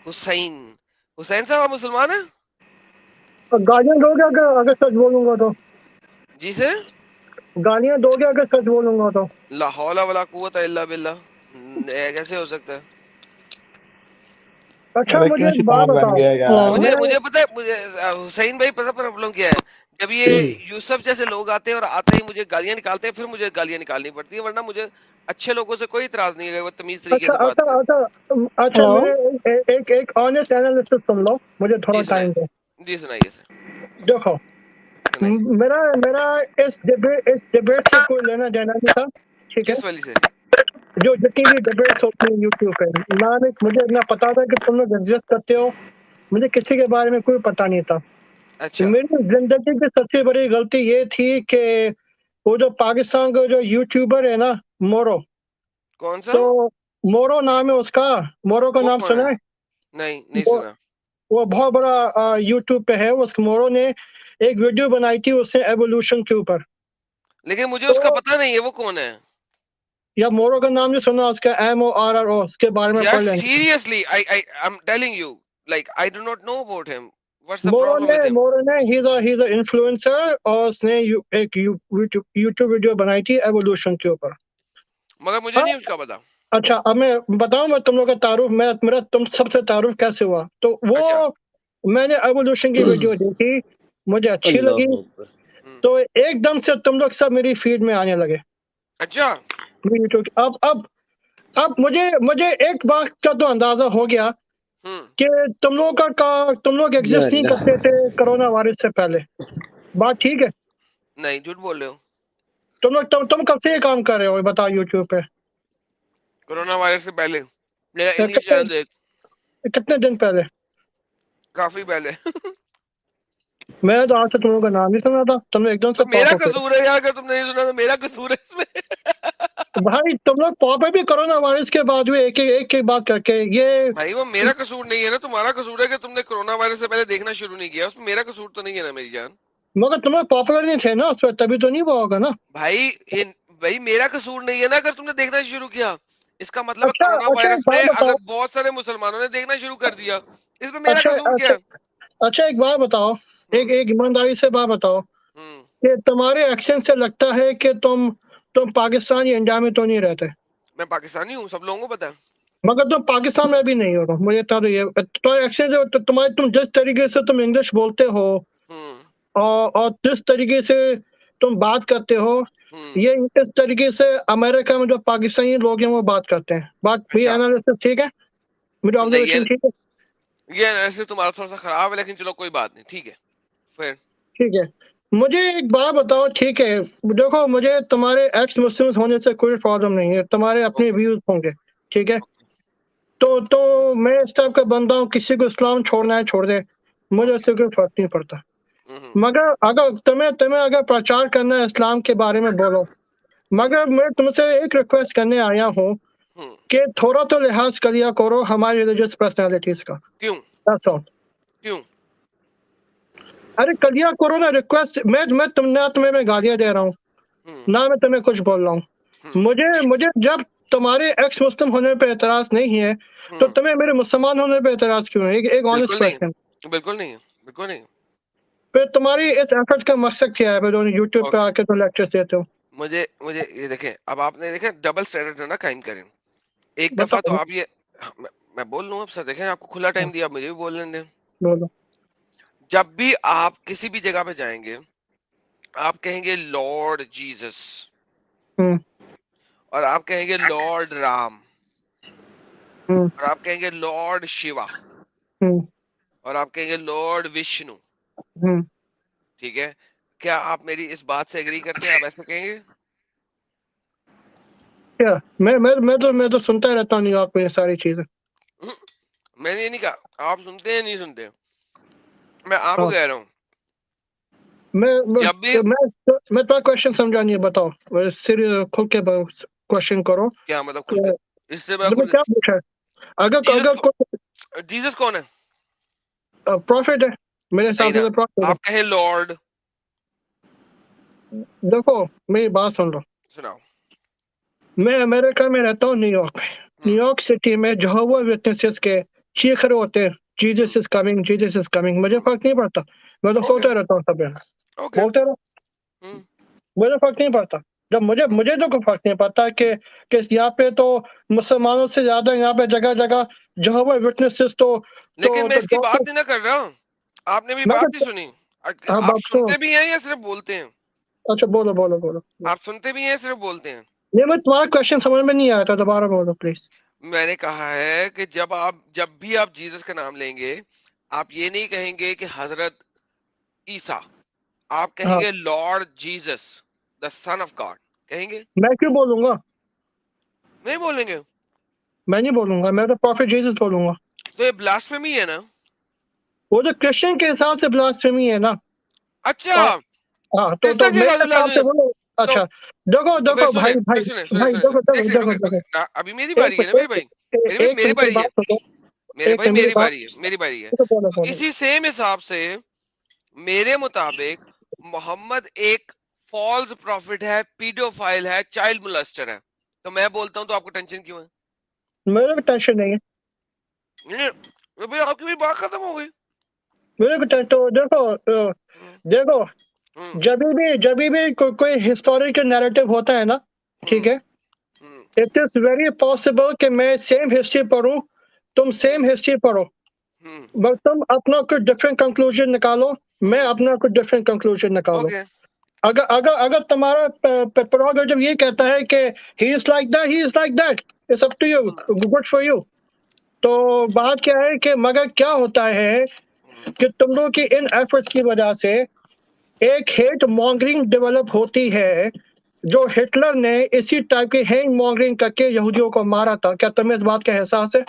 हुसैन हुसैन साहब आप मुसलमान हैं? गालियां दोगे अगर सच बोलूंगा तो? जी सर। गालियां दोगे अगर सच बोलूंगा तो? ला हौला वला कुव्वता इल्ला बिल्ला, कैसे हो सकता है? अच्छा अबे मुझे क्यों एक बात शैतान बन बताओ। गया यार? मुझे मैं मुझे पता है, मुझे हुसैन भाई पता प्रॉब्लम क्या है? जब ये यूसुफ जैसे लोग आते हैं और आते ही मुझे गालियां निकालते हैं, फिर मुझे गालियां निकालनी पड़ती है, वरना मुझे अच्छे लोगों से कोई इतराज नहीं है अगर वो तमीज तरीके अच्छा से बात अच्छा करें। अच्छा अच्छा हेलो। मेरे एक ऑनेस्ट एनालिसिस सुन लो, मुझे थोड़ा जी सुनाए, टाइम दो। जी सुनाइए सर, देखो, सुनाइए। मेरा मेरा इस डिबेट से कोई लेना देना नहीं था, ठीक है? किस वाली से? जो जितनी भी डिबेट्स होती हैं यूट्यूब पे, मुझे ना पता था कि तुम लोग एग्जिस्ट करते हो। मुझे किसी के बारे में कोई पता नहीं था। अच्छा। मेरी जिंदगी की सबसे बड़ी गलती ये थी कि वो जो पाकिस्तान का जो यूट्यूबर है ना, मोरो, कौन सा? तो मोरो नाम है उसका। मोरो का वो नाम कौन सुना है? है? नहीं, नहीं वो सुना। वो बहुत बड़ा यूट्यूब पे है। उस मोरो ने एक वीडियो बनाई थी उसने एवोल्यूशन के ऊपर। लेकिन मुझे तो उसका पता नहीं है वो कौन है। या मोरो का नाम नहीं सुना? उसका MORRO, उसके बारे में यार पढ़ लेंगे। Seriously, I am telling you, like I do not know about him. What's the मोरो प्रॉब्लम ने विद हिम? मोरो ने ही इज अ इन्फ्लुएंसर, और उसने एक यूट्यूब वीडियो बनाई थी एवोल्यूशन के ऊपर। मगर मुझे हाँ। नहीं उसका पता। अच्छा, अब मैं बताऊं, मैं तुम लोग का तारुफ, मेरा तुम सबसे तारुफ कैसे हुआ? तो वो अच्छा। मैंने एवोल्यूशन की वीडियो देखी, मुझे अच्छी लगी। अल्लाह अकबर। हम्म। तो एकदम से तुम लोग सब मेरी फीड में आने लगे। अच्छा। यूट्यूब अब मुझे मुझे एक बात का तो अंदाजा हो गया हम्म। कि तुम लोग या एग्जिस्ट नहीं अल्लाह। करते थे कोरोना वायरस से पहले। बात ठीक है? नहीं, झूठ बोल रहे हो। तुम कब से ये काम कर रहे हो, ये बताओ यूट्यूब पे? कोरोना वायरस से पहले मेरा इंग्लिश कितने चैनल देख। कितने दिन पहले? काफी पहले। मैं तो आज से तुम लोगों का नाम नहीं सुना था, तुमने एकदम तो से मेरा पॉप अप। कसूर है यार, अगर तुमने नहीं सुना तो मेरा कसूर है इसमें। भाई तुम लोग पॉप अप भी कोरोना वायरस के बाद हुए, एक एक बात करके ये। भाई वो मेरा कसूर नहीं है ना, तुम्हारा कसूर है कि तुमने कोरोना वायरस से पहले देखना शुरू नहीं किया, उसमें मेरा कसूर तो नहीं है ना मेरी जान। मगर तुम लोग पॉपुलर नहीं थे ना उस पर, तभी तो नहीं हुआ होगा ना। भाई इन भाई मेरा कसूर नहीं है ना अगर तुमने देखना शुरू किया। इसका मतलब है अच्छा कोरोना अच्छा, एक वायरस में बात अगर बताओ। बहुत सारे मुसलमानों ने देखना शुरू कर दिया, इसमें मेरा अच्छा कसूर क्या अच्छा है? अच्छा, एक बात बताओ। एक हम्म। एक ईमानदारी से बात बताओ हम्म। कि तुम्हारे एक्शन से लगता है कि तुम पाकिस्तान या इंडिया में तो नहीं रहते। मैं पाकिस्तानी हूँ, सब लोगों को पता है। मगर तुम पाकिस्तान में भी नहीं हो तो मुझे तो ये तुम्हारे एक्शन जो तुम्हारे, तुम जिस तरीके से तुम इंग्लिश बोलते हो, हम्म। और जिस तरीके से तुम बात करते हो, हम्म। ये इस तरीके से अमेरिका में जो पाकिस्तानी लोग हैं वो बात करते हैं। बात भी अच्छा। एनालिसिस ठीक है? मेरी नहीं, ऑब्जर्वेशन ठीक है? ये ऐसे तुम्हारा थोड़ा सा खराब है, लेकिन चलो कोई बात नहीं, ठीक है। फिर ठीक है। मुझे एक बात बताओ, ठीक है? देखो, मुझे तुम्हारे एक्स मुस्लिम्स होने से कोई प्रॉब्लम नहीं है, तुम्हारे अपने ओके। व्यूज होंगे, ठीक है? ओके। तो मैं इस टाइप का बंदा हूँ, किसी को इस्लाम छोड़ना है छोड़ दे, मुझे ओके। उससे कोई फर्क नहीं पड़ता। हम्म। मगर अगर तुम्हें तुम्हें अगर प्रचार करना है इस्लाम के बारे में, बोलो। हम्म। मगर मैं तुमसे एक रिक्वेस्ट करने आया हूँ हम्म। कि थोड़ा तो लिहाज करिया करो हमारी रिलीजियस पर्सनालिटीज का। क्यों? That's all। क्यों? अरे करिया करो ना रिक्वेस्ट। मैं तुम्हें मैं गालियां दे रहा हूँ, हम्म। ना मैं तुम्हें कुछ बोल रहा हूँ। हम्म। मुझे मुझे जब तुम्हारे एक्स मुस्लिम होने पे एतराज नहीं है, तो हम्म। तुम्हें मेरे मुसलमान होने पे एतराज क्यों है? एक ऑनेस्ट बिल्कुल नहीं क्वेश्चन। है, बिल्कुल नहीं है, बिल्कुल नहीं है। फिर तुम्हारी इस एफर्ट का मकसद क्या है, फिर यूट्यूब पे ओके। आके तो लेक्चर्स देते हो? मुझे मुझे ये देखें, अब आपने देखे डबल स्टैंडर्ड ना कायम करें। एक दफा तो बताओ। आप ये, मैं, मैं बोल लूँ अब सर, देखें आपको खुला टाइम दिया, मुझे भी बोलने दें। बोलो। जब भी आप किसी भी जगह पे जाएंगे, आप कहेंगे लॉर्ड जीसस, हम्म और आप कहेंगे लॉर्ड राम, हम्म और आप कहेंगे लॉर्ड शिवा, हम्म और आप कहेंगे लॉर्ड विष्णु। हम्म ठीक है? क्या आप मेरी इस बात से एग्री करते हैं? आप ऐसे कहेंगे? क्या? मैं तो सुनता रहता हूँ न्यूयॉर्क में ये सारी चीजें। हम्म, मैंने ये नहीं कहा आप सुनते हैं नहीं सुनते, मैं आपको हाँ। कह रहा हूँ। मैं मैं जब भी, मैं मैं तुम्हारा क्वेश्चन समझा नहीं है, बताओ। सीरियस खुल के क्वेश्चन करो क्या मतलब खुल कि कर, इससे बड़ा तुमने खुल क्या पूछा है? अगर जीसस अगर कोई जीसस कौन है? प्रॉफिट है, मेरे नहीं हिसाब से ना, तो प्रॉफिट है। आप कहें लॉर्ड। देखो, मेरी बात सुन लो। सुनाओ। मैं अमेरिका में रहता हूँ, न्यूयॉर्क में। हम्म। न्यूयॉर्क सिटी में जेहोवा विटनेसेस के चीख रहे होते हैं Jesus is coming, Jesus is coming, मुझे फर्क नहीं पड़ता, मैं तो सोता रहता हूँ सब ओके बोलते रहो, मुझे फर्क नहीं पड़ता। जब मुझे तो कोई फर्क नहीं पड़ता कि यहाँ पे तो मुसलमानों से ज्यादा यहाँ पे जगह जगह यहोवा विटनेसेस तो लेकिन मैं इसकी बात डॉक्टर, नहीं ना कर रहा हूँ, आपने भी मैं बात तो नहीं सुनी। हाँ आप बात सुनो, सुनते भी हैं या सिर्फ बोलते हैं? अच्छा बोलो बोलो बोलो, आप सुनते भी हैं सिर्फ बोलते हैं? नहीं मैं तुम्हारा क्वेश्चन समझ में नहीं आया था, दोबारा बोलो प्लीज। मैंने कहा है कि जब भी आप जीसस का नाम लेंगे, आप ये नहीं कहेंगे कि हजरत ईसा, आप हाँ कहेंगे Lord Jesus the son of God, कहेंगे? मैं क्यों बोलूंगा, नहीं बोलेंगे? मैं नहीं बोलूंगा, मैं तो प्रॉफिट जीसस बोलूंगा। तो ये ब्लास्फेमी है ना? वो तो क्रिश्चियन के हिसाब से ब्लास्फेमी है ना। अच्छा, हाँ हाँ, तो क्रिश्चियन के मेरे साथ हिसाब से ब्लास्फेमी। बोलो। तो अच्छा देखो तो फिर देखो सुने, भाई फिर भाई सुने सुने भाई, सुने देखो सुने एक देखो सेकंड देखो रुके देखो, ना, अभी मेरी एक बारी है ना मेरे एक भाई, एक मेरे भाई एक मेरी मिनट की बारी है, बात सुनो, मेरे एक भाई मिनट मेरी मेरी बात, बारी है, मेरी बारी है। तो बोलो तो बोलो। इसी सेम हिसाब से मेरे मुताबिक मोहम्मद एक फॉल्स प्रॉफिट है, पीडोफाइल है, चाइल्ड मोलेस्टर है। तो मैं बोलता हूँ तो आपको टेंशन क्यों है? मेरे को टेंशन नहीं है, नहीं, तो भाई आपकी भी बात खत्म हो गई। मेरे को तो देखो हम्म, देखो, हम्म, जब भी कोई हिस्टोरिकल नैरेटिव होता है ना, ठीक हम्म, है, हम्म, इट इज वेरी पॉसिबल कि मैं सेम हिस्ट्री पढूं, तुम सेम हम्म, हिस्ट्री पढ़ो, हम्म, बट तुम अपना कुछ डिफरेंट कंक्लूजन निकालो, मैं हम्म, अपना कुछ डिफरेंट कंक्लूजन निकालो। ओके। अगर अगर अगर तुम्हारा प्रेरोगेटिव ये कहता है कि he is like that, he is like that, it's up to you, hmm, good for you. तो बात क्या है कि मगर क्या होता है हम्म, कि तुम लोग की इन एफर्ट्स की वजह से एक हेट मॉन्गरिंग डेवलप होती है, जो हिटलर ने इसी टाइप की हेट मॉन्गरिंग करके यहूदियों को मारा था। क्या तुम्हें इस बात का एहसास है?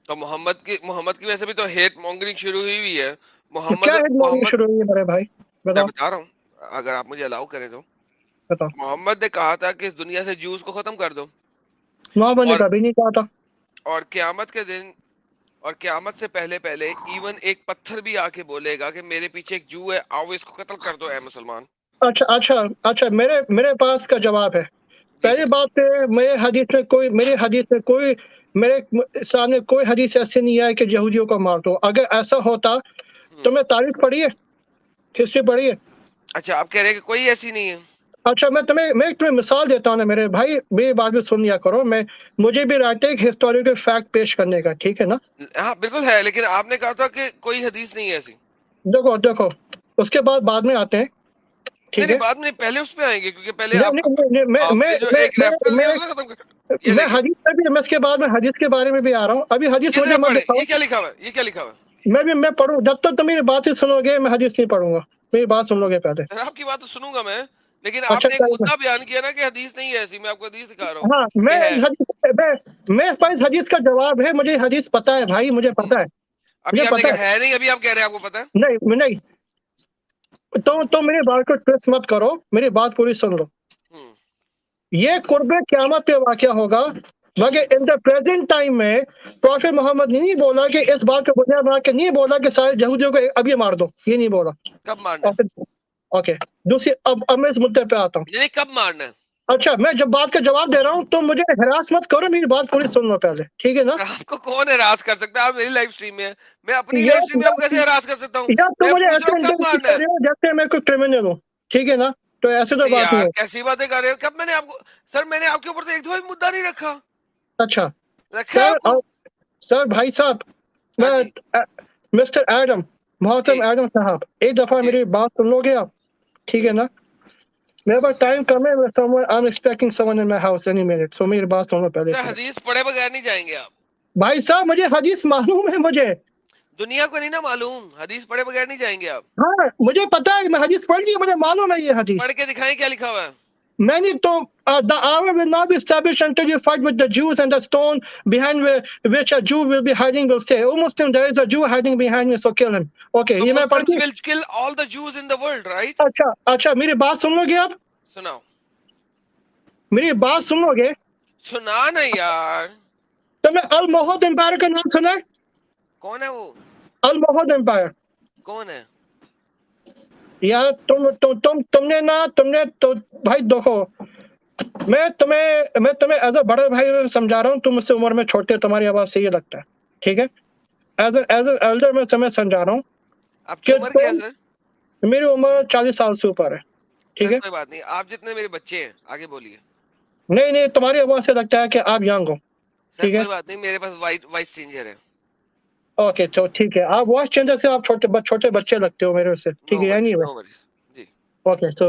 तो मोहम्मद की वजह से भी तो हेट मॉन्गरिंग शुरू हुई है। तो क्या मोहम्मद हेट मॉन्गरिंग मोहम्मद शुरू हुई है मेरे भाई, मैं बताओ बता रहा हूँ, अगर आप मुझे अलाउ करें तो। बताओ। मोहम्मद ने कहा था कि इस दुनिया से जूस को खत्म कर दो, मोहम्मद ने और कभी नहीं कहा था। और क्यामत के दिन, और क्यामत से पहले पहले इवन एक पत्थर भी आके बोलेगा कि मेरे पीछे एक जू है, आओ इसको कत्ल कर दो, ए मुसलमान। अच्छा अच्छा अच्छा, मेरे मेरे पास का जवाब है। जी पहली सर। बात है, मेरे हदीस में कोई, मेरे सामने कोई हदीस ऐसे नहीं है कि यहूदियों को मार दो। अगर ऐसा होता तो मैं तारीख पढ़ी है, हिस्ट्री पढ़ी है। अच्छा, आप कह रहे हैं कि कोई ऐसी नहीं है? अच्छा मैं तुम्हें मिसाल देता हूँ ना मेरे भाई, मेरी बात भी सुन लिया करो। मुझे भी राइट है हिस्टोरिकल फैक्ट पेश करने का, ठीक है ना। हाँ बिल्कुल है, लेकिन आपने कहा था कि कोई हदीस नहीं है ऐसी। देखो देखो, उसके बाद में आते हैं, नहीं ठीक नहीं, है। बाद में पहले उस पे आएंगे, क्योंकि पहले नहीं आपका, नहीं नहीं, आपने जो एक रेफरेंस दिया मैं उसको खत्म कर। ये मैं देखिए, हदीस पे भी, मैं इसके बाद में हदीस के बारे में भी आ रहा हूँ। अभी हदीस ये मुझे जरा मत पढ़े, दिखाओ। ये क्या लिखा हुआ है, ये क्या लिखा हुआ है? मैं पढ़ूँ, जब तक तुम मेरी बात ही सुनोगे मैं हदीस नहीं पढ़ूंगा। मेरी बात सुन लोगे पहले। सर आपकी बात तो सुनूंगा मैं, लेकिन अच्छा आपने एक चलो, मुद्दा बयान किया ना कि हदीस नहीं है ऐसी, मैं आपको हदीस दिखा रहा हूँ हाँ मैं कि है। मेरे पास हदीस का जवाब है, मुझे हदीस पता है भाई, मुझे हम्म, पता है, अभी मुझे आपने पता कहा है नहीं, अभी आप कह रहे हैं आपको पता है। है। नहीं नहीं, तो मेरी बात को ट्विस्ट मत करो, मेरी बात पूरी सुन लो। हम्म, ये कुर्बे क़यामत पे वाक़या होगा, मगर इन द प्रेजेंट टाइम में प्रॉफिट मोहम्मद ने नहीं बोला कि इस बात को बुनियाद बना के नहीं बोला कि सारे यहूदियों को अभी मार दो, ये नहीं बोला। कब मारना है? ओके, दूसरी, अब मैं इस मुद्दे पे आता हूँ। नहीं नहीं, कब मारना है? अच्छा, मैं जब बात का जवाब दे रहा हूँ तो मुझे हरास मत करो, मेरी बात पूरी सुन लो पहले, ठीक है ना। सर आपको कौन हरास कर सकता है? आप मेरी लाइव स्ट्रीम में है, मैं अपनी लाइव यार स्ट्रीम में आपको कैसे हरास कर सकता हूँ? यार तुम मैं मुझे पूछ रहा ऐसे हूँ कब इंटरेक्ट मारना कर है। रहे हो जैसे मैं कोई क्रिमिनल हूँ, ठीक है ना, तो ऐसे तो बात नहीं यार हो। कैसी बातें कर रहे हो, कब मैंने आपको, सर मैंने आपके ऊपर तो एक दफा भी मुद्दा नहीं रखा। अच्छा रखा है आपको? सर भाई साहब, हाँ मैं जी। मिस्टर एडम, जी मोहतरम एडम साहब, एक दफा जी मेरी बात सुन लोगे आप, ठीक है जी। ना। मेरे पास टाइम कम है, someone I am expecting someone in my house any minute, so मेरी बात सुनो पहले एक सर मिनट। हदीस पढ़े बगैर नहीं जाएंगे आप? भाई साहब मुझे हदीस मालूम है मुझे। दुनिया को नहीं ना मालूम, हदीस पढ़े बगैर नहीं जाएंगे आप? हाँ मुझे पता है, मैं हदीस पढ़ ली, मुझे मालूम है ये पढ़ हदीस। के दिखाएं क्या लिखा हुआ है। Many तो the hour will not be established until you fight with the Jews, and the stone behind which a Jew will be hiding will say, "Oh Muslim, there is a Jew hiding behind me, so kill him." Okay, तो ये मैं पढ़ Muslims the. Will kill all the juice in the world, right? अच्छा अच्छा, मेरी बात सुन लोगे आप? सुनाओ। मेरी बात सुन लोगे? सुना ना यार। तुमने अल मोहद एम्पायर का नाम सुना है? कौन है वो? अल मोहद एम्पायर। कौन है? यार तुमने ना, तुमने तो भाई देखो, मैं तुम्हें एज अ बड़े भाई समझा रहा हूँ, तुम मुझसे उम्र में छोटे हो, तुम्हारी आवाज से ये लगता है, ठीक है। एज एन एल्डर मैं समझा रहा हूँ आपकी कि उम्र क्या है तुम, सर? मेरी उम्र 40 साल से ऊपर है, ठीक सर है? कोई बात नहीं, आप जितने मेरे बच्चे हैं, आगे बोलिए। नहीं नहीं, तुम्हारी आवाज से लगता है कि आप यंग हो, सर ठीक है? कोई बात नहीं, मेरे पास वाइस चेंजर है। ओके, तो ठीक है, आप वॉइस चेंजर से आप छोटे बच्चे लगते हो मेरे से, ठीक नो है? Worries, anyway, no worries. जी। Okay, so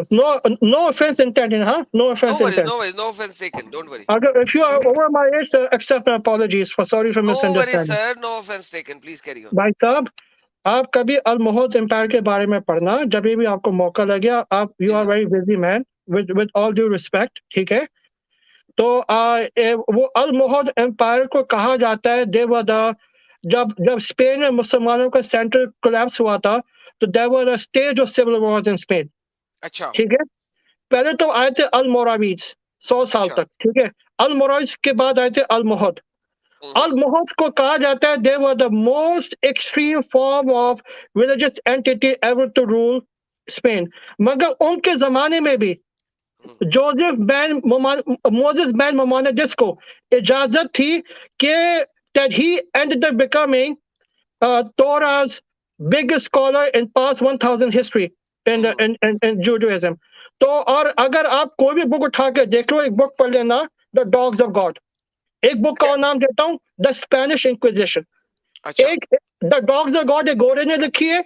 no offense intended, हाँ, no offense intended. No worries, no offence taken, don't worry. अगर if you are over my age, accept my apologies for sorry for no worries misunderstanding. Sir, no offence taken, please carry on. भाई साहब, आप कभी अल मोहद empire के बारे में पढ़ना, जब भी आपको मौका लगे। आप, यू जी are sir. Very busy man, with all due respect, ठीक है? तो वो अल मोहद एम्पायर को कहा जाता है, दे वर द, जब जब स्पेन में मुसलमानों का सेंटर कोलैप्स हुआ था, तो there were a stage of civil wars in Spain, अच्छा। ठीक है? पहले तो आए थे अल मोरावीज 100 साल अच्छा। तक, ठीक है? अल मोरावीज के बाद आए थे अल मोहद। अल मोहद को कहा जाता है, they were the most extreme form of religious entity ever to rule Spain. मगर उनके जमाने में भी Joseph ben Moses ben Maimonides को इजाजत थी कि that he ended up becoming Torah's biggest scholar in past 1000 history in Judaism. तो और अगर आप कोई भी बुक उठा के देख लो, एक बुक पढ़ लेना, द डॉग्स ऑफ गॉड। एक बुक का नाम देता हूँ, द स्पेनिश इंक्विजिशन। अच्छा। एक द डॉग्स ऑफ गॉड एक गोरे ने लिखी है,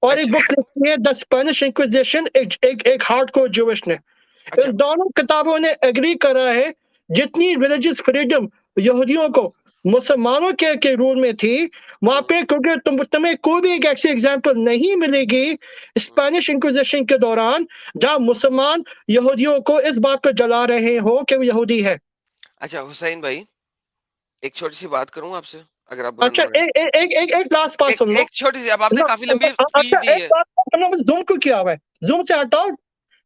और एक अच्छा। बुक लिखी है द स्पेनिश इंक्विजिशन, एक हार्डकोर ज्यूइश ने। अच्छा। इन दोनों किताबों ने एग्री करा है, जितनी रिलीजियस फ्रीडम यहूदियों को मुसलमानों के रूल में थी, वहां पे, क्योंकि तुम्हें कोई भी एक ऐसी एग्जांपल नहीं मिलेगी स्पेनिश इंक्विजिशन के दौरान जहां मुसलमान यहूदियों को इस बात पर जला रहे हो कि वो यहूदी है। अच्छा हुसैन भाई, एक छोटी सी बात करूं आपसे, अगर आप बुरा ना अच्छा, माने। एक लास्ट बात एक सुन लो एक छोटी सी, अब आपने ना। काफी लंबी स्पीच अच्छा, दी एक है। बात, तुमने मुझे जूम क्यों किया हुआ है? जूम से हटाओ,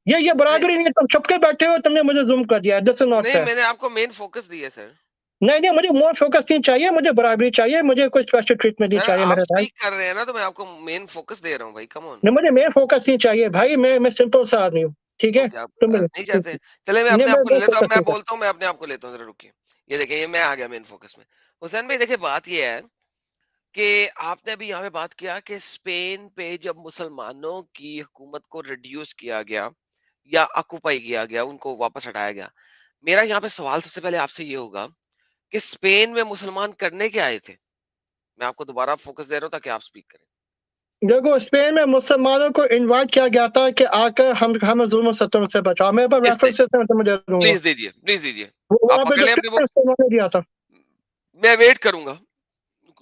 ये नहीं, बराबरी नहीं है। तुम छुप के बैठे हो, तुमने मुझे जूम कर दिया, दिस इज नॉट नहीं, फेयर। मैंने आपको मेन फोकस दी है सर। नहीं नहीं, मुझे मोर फोकस नहीं चाहिए, मुझे बराबरी चाहिए, मुझे कोई स्पेशल ट्रीटमेंट नहीं सर चाहिए आप मेरे भाई। स्पीक कर रहे हैं ना, तो मैं आपको मेन फोकस दे रहा हूँ भाई, कम ऑन। नहीं, मुझे मेन फोकस नहीं चाहिए भाई, मैं सिंपल सा आदमी हूँ, ठीक है? ओके, आप तुम नहीं चाहते हैं? चले मैं नहीं, अपने आप को ले मैं लेता हूँ, फोकस अब मैं नहीं चाहिए। बोलता हूँ, मैं अपने आप को लेता हूँ, जरा रुकिए। ये देखिए, ये मैं आ गया मेन फोकस में। हुसैन भाई देखिए, बात ये है कि आपने अभी यहाँ पे बात किया कि स्पेन पे जब मुसलमानों की हुकूमत को रिड्यूस किया गया या ऑक्युपाई किया गया, उनको वापस हटाया गया। मेरा यहाँ पे सवाल सबसे पहले आपसे ये होगा कि स्पेन में मुसलमान करने क्या आए थे? मैं आपको दोबारा फोकस दे रहा हूँ ताकि आप स्पीक करें। देखो, स्पेन में मुसलमानों को इनवाइट किया गया था कि आकर हमें जुल्म सितम से बचाओ। मेरे पास किसने? रेफरेंस है, मैं तुम्हें दे दूंगा। प्लीज दीजिए, प्लीज दीजिए। वो आप वहां पे पकड़ जो लें अपनी बुक, Christians थे, उन्होंने दिया था। मैं वेट करूंगा।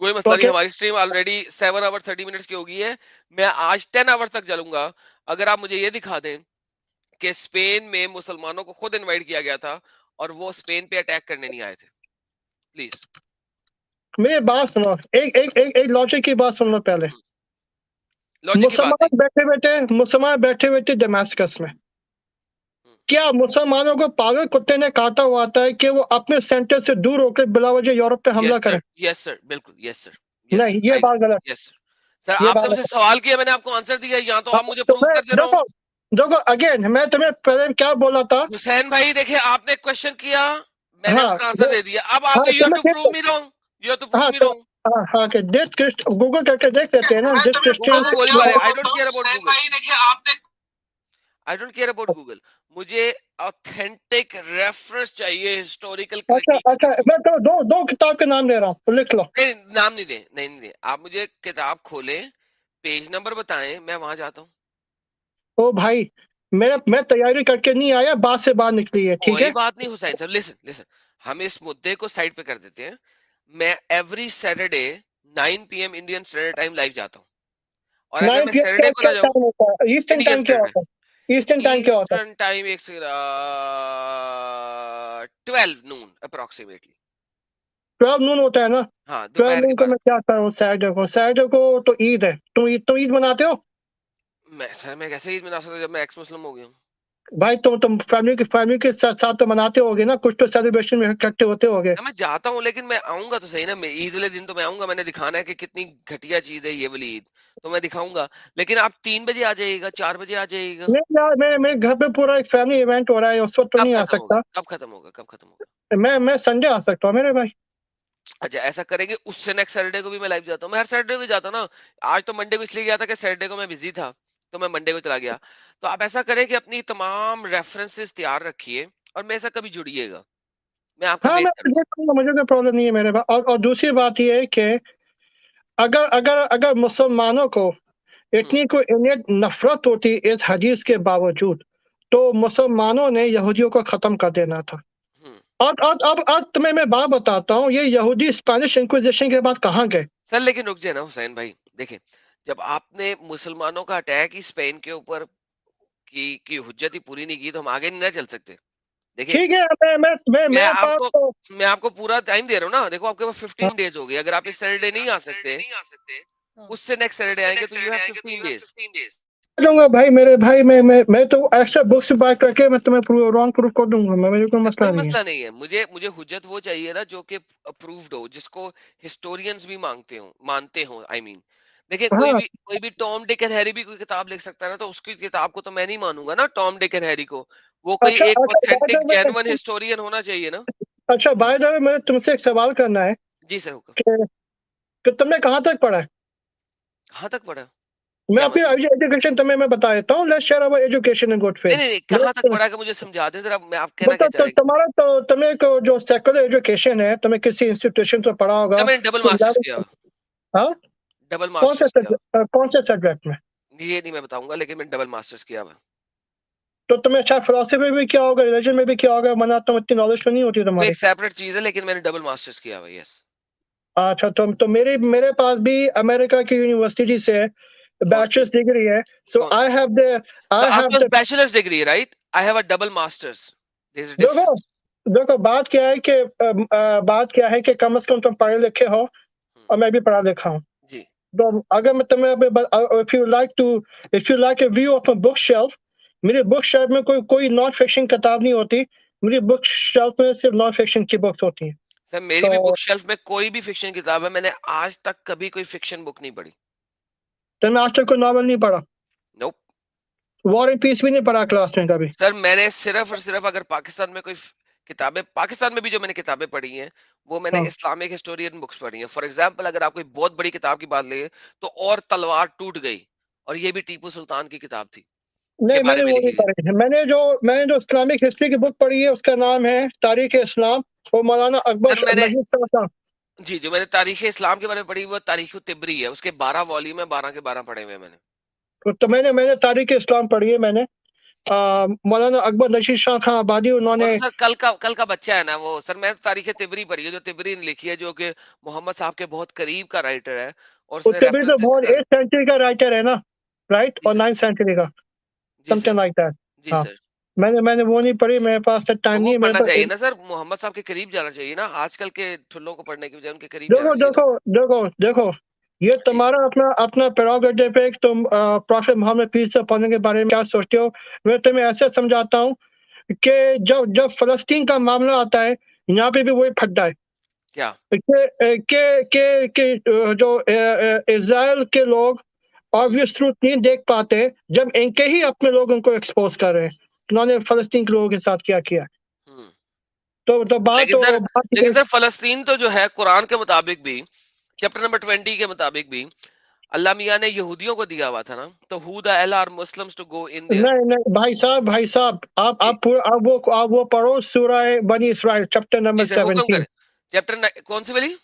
कोई मसला नहीं, ओके, हमारी स्ट्रीम ऑलरेडी 7 आवर 30 मिनट्स की हो गई है। मैं आज 10 आवर्स तक चलूंगा। अगर आप मुझे ये दिखा दें कि स्पेन में मुसलमानों को खुद इनवाइट किया गया था और वो स्पेन पे अटैक करने नहीं आए थे, प्लीज। मेरी बात सुनो, एक लॉजिक की बात सुन लो पहले। लॉजिक की बात नहीं। मुसलमान बैठे हुए थे दमास्कस में। हम्म, क्या मुसलमानों को पागल कुत्ते ने काटा हुआ था कि वो अपने सेंटर से दूर होकर बिलावजह यूरोप पे हमला यस सर, करें? यस सर, बिल्कुल यस सर। यस नहीं, सर, ये आई, बात गलत, यस सर। सर ये आपने बात मुझसे गलत। सवाल किया, मैंने आपको आंसर दिया, या तो हाँ, आप मुझे तो प्रूव मैं, कर दे रहा हूँ। देखो देखो, अगेन मैं तुम्हें पहले क्या बोला था? हुसैन भाई देखिए, आपने क्वेश्चन किया, मैंने हाँ उसका आंसर दे दिया। अब हाँ, आपको, यू हैव तुम्हें to prove me wrong, you have to prove हाँ मी तो रॉन्ग। हाँ हाँ, कि जिस गूगल करके देख लेते हैं ना, मैं जिस तुम्हें गूगल क्रिश्चियन को गोली मैं मारे, आई बोलता डोंट हूँ, केयर अबाउट हुसैन गूगल, भाई देखिए आपने। I don't care about Google. मुझे ऑथेंटिक रेफरेंस चाहिए हिस्टोरिकल अच्छा क्रिटिक्स के अच्छा, थ्रू। मैं तो दो किताब के नाम ले रहा हूँ, लिख लो। नहीं, नाम नहीं दे, नहीं नहीं दे, आप मुझे किताब खोलें, पेज नंबर बताएं, मैं वहां जाता हूँ। ओ भाई, जी। मैं तैयारी करके नहीं आया, बात से बात निकली है, ठीक कोई है? बात नहीं हुसैन सर, लिसन लिसन, हम इस मुद्दे को साइड पे कर देते हैं। मैं every Saturday 9 PM Indian standard time live जाता हूँ, और अगर 9 मैं PM सैटरडे को क्या ना जाऊँ, टाइम होता है? ईस्टर्न इंडियन टाइम क्या स्टैंडर्ड होता है? ईस्टर्न टाइम क्या होता है? ईस्टर्न टाइम, एक 12 नून अप्रोक्सीमेटली। 12 नून होता है ना? हाँ, 12 दोपहर के नून को बाद। मैं क्या करूँ सैटरडे को तो ईद है। तुम ईद मनाते हो? मैं सर, मैं कैसे ईद मना सकता हूँ जब मैं एक्स मुस्लिम हो गया हूँ? भाई तुम फैमिली के साथ तो मनाते होगे ना, कुछ तो सेलिब्रेशन में इकट्ठे होते होगे। ना, मैं जाता हूँ, लेकिन मैं आऊंगा तो सही ना, मैं ईद वाले दिन तो मैं आऊंगा, मैंने दिखाना है कि कितनी घटिया चीज है ये वाली ईद, तो मैं दिखाऊंगा। लेकिन आप 3 बजे आ जाइएगा, 4 बजे आ जाइएगा। नहीं यार, मेरे घर पे पूरा एक फैमिली इवेंट हो रहा है, उस वक्त तो कब नहीं आ खत्म होगा, सकता। कब खत्म होगा, कब खत्म होगा? मैं संडे आ सकता हूँ मेरे भाई। अच्छा ऐसा करेंगे, उससे नेक्स्ट सैटरडे को भी मैं लाइव जाता हूँ। मैं हर सैटरडे को जाता हूँ ना। आज तो मंडे को इसलिए गया था कि सैटरडे को मैं बिजी था, तो मैं मंडे को चला गया। तो आप ऐसा करें कि अपनी तमाम रेफरेंसेस तैयार रखिए और मेरे साथ कभी जुड़िएगा। मैं आपका हाँ, वेट मैं करूंगा। देखूँगा, मुझे कोई प्रॉब्लम नहीं है मेरे पास। और दूसरी बात ये है कि अगर अगर अगर मुसलमानों को हम्म। इतनी कोई इन्हें नफ़रत होती इस हदीस के बावजूद, तो मुसलमानों ने यहूदियों को ख़त्म कर देना था। हम्म। और अब तुम्हें मैं बात बताता हूँ, ये यहूदी स्पेनिश इंक्विजिशन के बाद कहाँ गए? सर लेकिन रुक जाए ना हुसैन भाई, देखें, जब आपने मुसलमानों का अटैक ही स्पेन के ऊपर की हुज्जत ही पूरी नहीं की, तो हम आगे नहीं ना चल सकते। देखिए, ठीक है, मैं मेरे पास आपको तो मैं आपको पूरा टाइम दे रहा हूँ ना। देखो आपके पास 15 डेज हो गए। अगर आप इस सैटरडे नहीं आ सकते, हाँ। उससे नेक्स्ट सैटरडे आएंगे, तो यू हैव 15 डेज। दूँगा भाई, मेरे भाई, मैं तो एक्स्ट्रा बुक्स बाय करके मैं तुम्हें रॉन्ग प्रूफ कर दूँगा मैं, मुझे कोई सर मसला कोई नहीं है। मसला नहीं है। मुझे मुझे हुज्जत वो चाहिए ना जो कि अप्रूव्ड हो, जिसको हिस्टोरियंस भी मानते हो, आई मीन। देखिए, हाँ, कोई भी टॉम डिक एंड हैरी भी कोई किताब लिख सकता है ना, तो उसकी किताब को तो मैं नहीं मानूंगा ना, टॉम डिक एंड हैरी को। वो कोई अच्छा एक अच्छा by the authentic way genuine historian होना चाहिए ना। अच्छा बाय द वे मुझे तुमसे एक सवाल करना है जी सर, हुक्म। कि तुमने कहाँ तक पढ़ा है? कहाँ तक पढ़ा? मैं क्या अपनी मतलब? एजुकेशन तुम्हें मैं बता देता हूँ, let's share our education in good नहीं फेथ। नहीं नहीं, कहाँ तक पढ़ा का मुझे समझा दे जरा। मैं आप कहना क्या चाह रहे हैं? तुम्हारा तो तुम्हें को जो सेकुलर एजुकेशन है, तुम्हें किसी इंस्टीट्यूशन से पढ़ा सर होगा। मैंने डबल तुम मास्टर्स किया जाओगे- हुआ। हाँ? डबल मास्टर्स किया हुआ। कौन से सब्जेक्ट में? ये नहीं मैं बताऊंगा, लेकिन मैंने डबल मास्टर्स किया हुआ। तो तुम्हें शायद फिलोसफी में भी किया होगा, रिलीजन में भी किया होगा, वरना तुम इतनी नॉलेज तो नहीं होती वो तुम्हारी। एक सेपरेट चीज है, लेकिन मैंने डबल मास्टर्स किया हुआ, यस। अच्छा, तो मेरे पास भी अमेरिका की यूनिवर्सिटी से कौन सी? बैचलर्स डिग्री है। सो कौन? तो आई हैव आपके पास द बैचलर्स डिग्री है, right? I have a double masters. There is a देखो डिफरेंस। देखो बात क्या है कि कम से कम तुम पढ़े लिखे हो और मैं भी पढ़ा लिखा हूँ। जी। तो अगर मैं तुम्हें if you like a view of a book shelf, मेरी बुक शेल्फ में कोई कोई नॉन फिक्शन किताब नहीं होती। मेरी बुक शेल्फ में सिर्फ नॉन फिक्शन की बुक्स होती हैं। सर मेरी भी तो बुक शेल्फ में कोई भी फिक्शन किताब है, मैंने आज तक कभी कोई फिक्शन बुक नहीं पढ़ी। तुमने आज तक कोई नॉवल नहीं पढ़ा? नोप। वॉर एंड पीस भी नहीं पढ़ा क्लास में कभी? सर मैंने सिर्फ और सिर्फ, अगर पाकिस्तान में कोई किताबें, पाकिस्तान में भी जो मैंने किताबें पढ़ी हैं, वो मैंने हाँ। इस्लामिक हिस्टोरियन बुक्स पढ़ी हैं। फॉर एग्जांपल, अगर आप कोई बहुत बड़ी किताब की बात ले, तो और तलवार टूट गई, और ये भी टीपू सुल्तान की किताब थी, के नहीं, बारे मैंने में वो नहीं लिखी गई। पढ़ी है। मैंने जो इस्लामिक हिस्ट्री की बुक पढ़ी है उसका नाम है तारीख इस्लाम, वो मौलाना सर अकबर मैंने, नजीब साहब का। जी, जो मैंने तारीख इस्लाम के बारे में पढ़ी, वो तारीख तिबरी है। उसके 12 वॉल्यूम है, 12 के 12 पढ़े हुए हैं मैंने। तो मैंने तारीख इस्लाम पढ़ी है मैंने। मौलाना अकबर नशीद शाह खां आबादी वो उन्होंने। तो सर कल का बच्चा है ना वो। सर मैंने तो तारीख तिबरी पढ़ी है, जो तिबरी ने लिखी है, जो कि मोहम्मद साहब के बहुत करीब का राइटर है, और उसने उत्तरबीर तो रेफरेंसेस बहुत के साथ। 8th सेंचुरी का राइटर है ना, राइट? जी और सर। 9th सेंचुरी का, जी समथिंग सर। Like that. जी हाँ, सर। मैंने वो नहीं पढ़ी, मेरे पास टाइम तो नहीं वो है मेरे पढ़ना पास। चाहिए ना सर, मोहम्मद साहब के करीब जाना चाहिए ना। आजकल के ठुल्लों को पढ़ने की बजाय उनके करीब जाना देखो चाहिए ना। देखो देखो देखो, ये जी। तुम्हारा अपना अपना प्रेरोगेटिव है कि तुम प्रॉफेट मोहम्मद पीस अपॉन के बारे में क्या सोचते हो। मैं तुम्हें ऐसे समझाता हूँ कि जब जब फलस्तीन का मामला आता है, यहाँ पे भी वही फड्डा है क्या? कि जो इज़राइल के लोग हम्म। ऑब्वियस ट्रूथ नहीं देख पाते, जब इनके ही अपने लोग उनको एक्सपोज कर रहे हैं। उन्होंने फलस्तीन के लोगों के साथ क्या किया। हम्म। तो बात लेकिन सर, तो बात लेकिन सर फलस्तीन तो जो है, कुरान के मुताबिक भी, चैप्टर नंबर 20 के मुताबिक भी, अल्लाह मियाँ ने यहूदियों को दिया हुआ था ना। तो who the hell are Muslims to go in there? नहीं नहीं भाई साहब, जी। आप वो पढ़ो सूरह बनी इसराइल चैप्टर जी नंबर सर, हुक्म 17। करें। कौन सी वाली?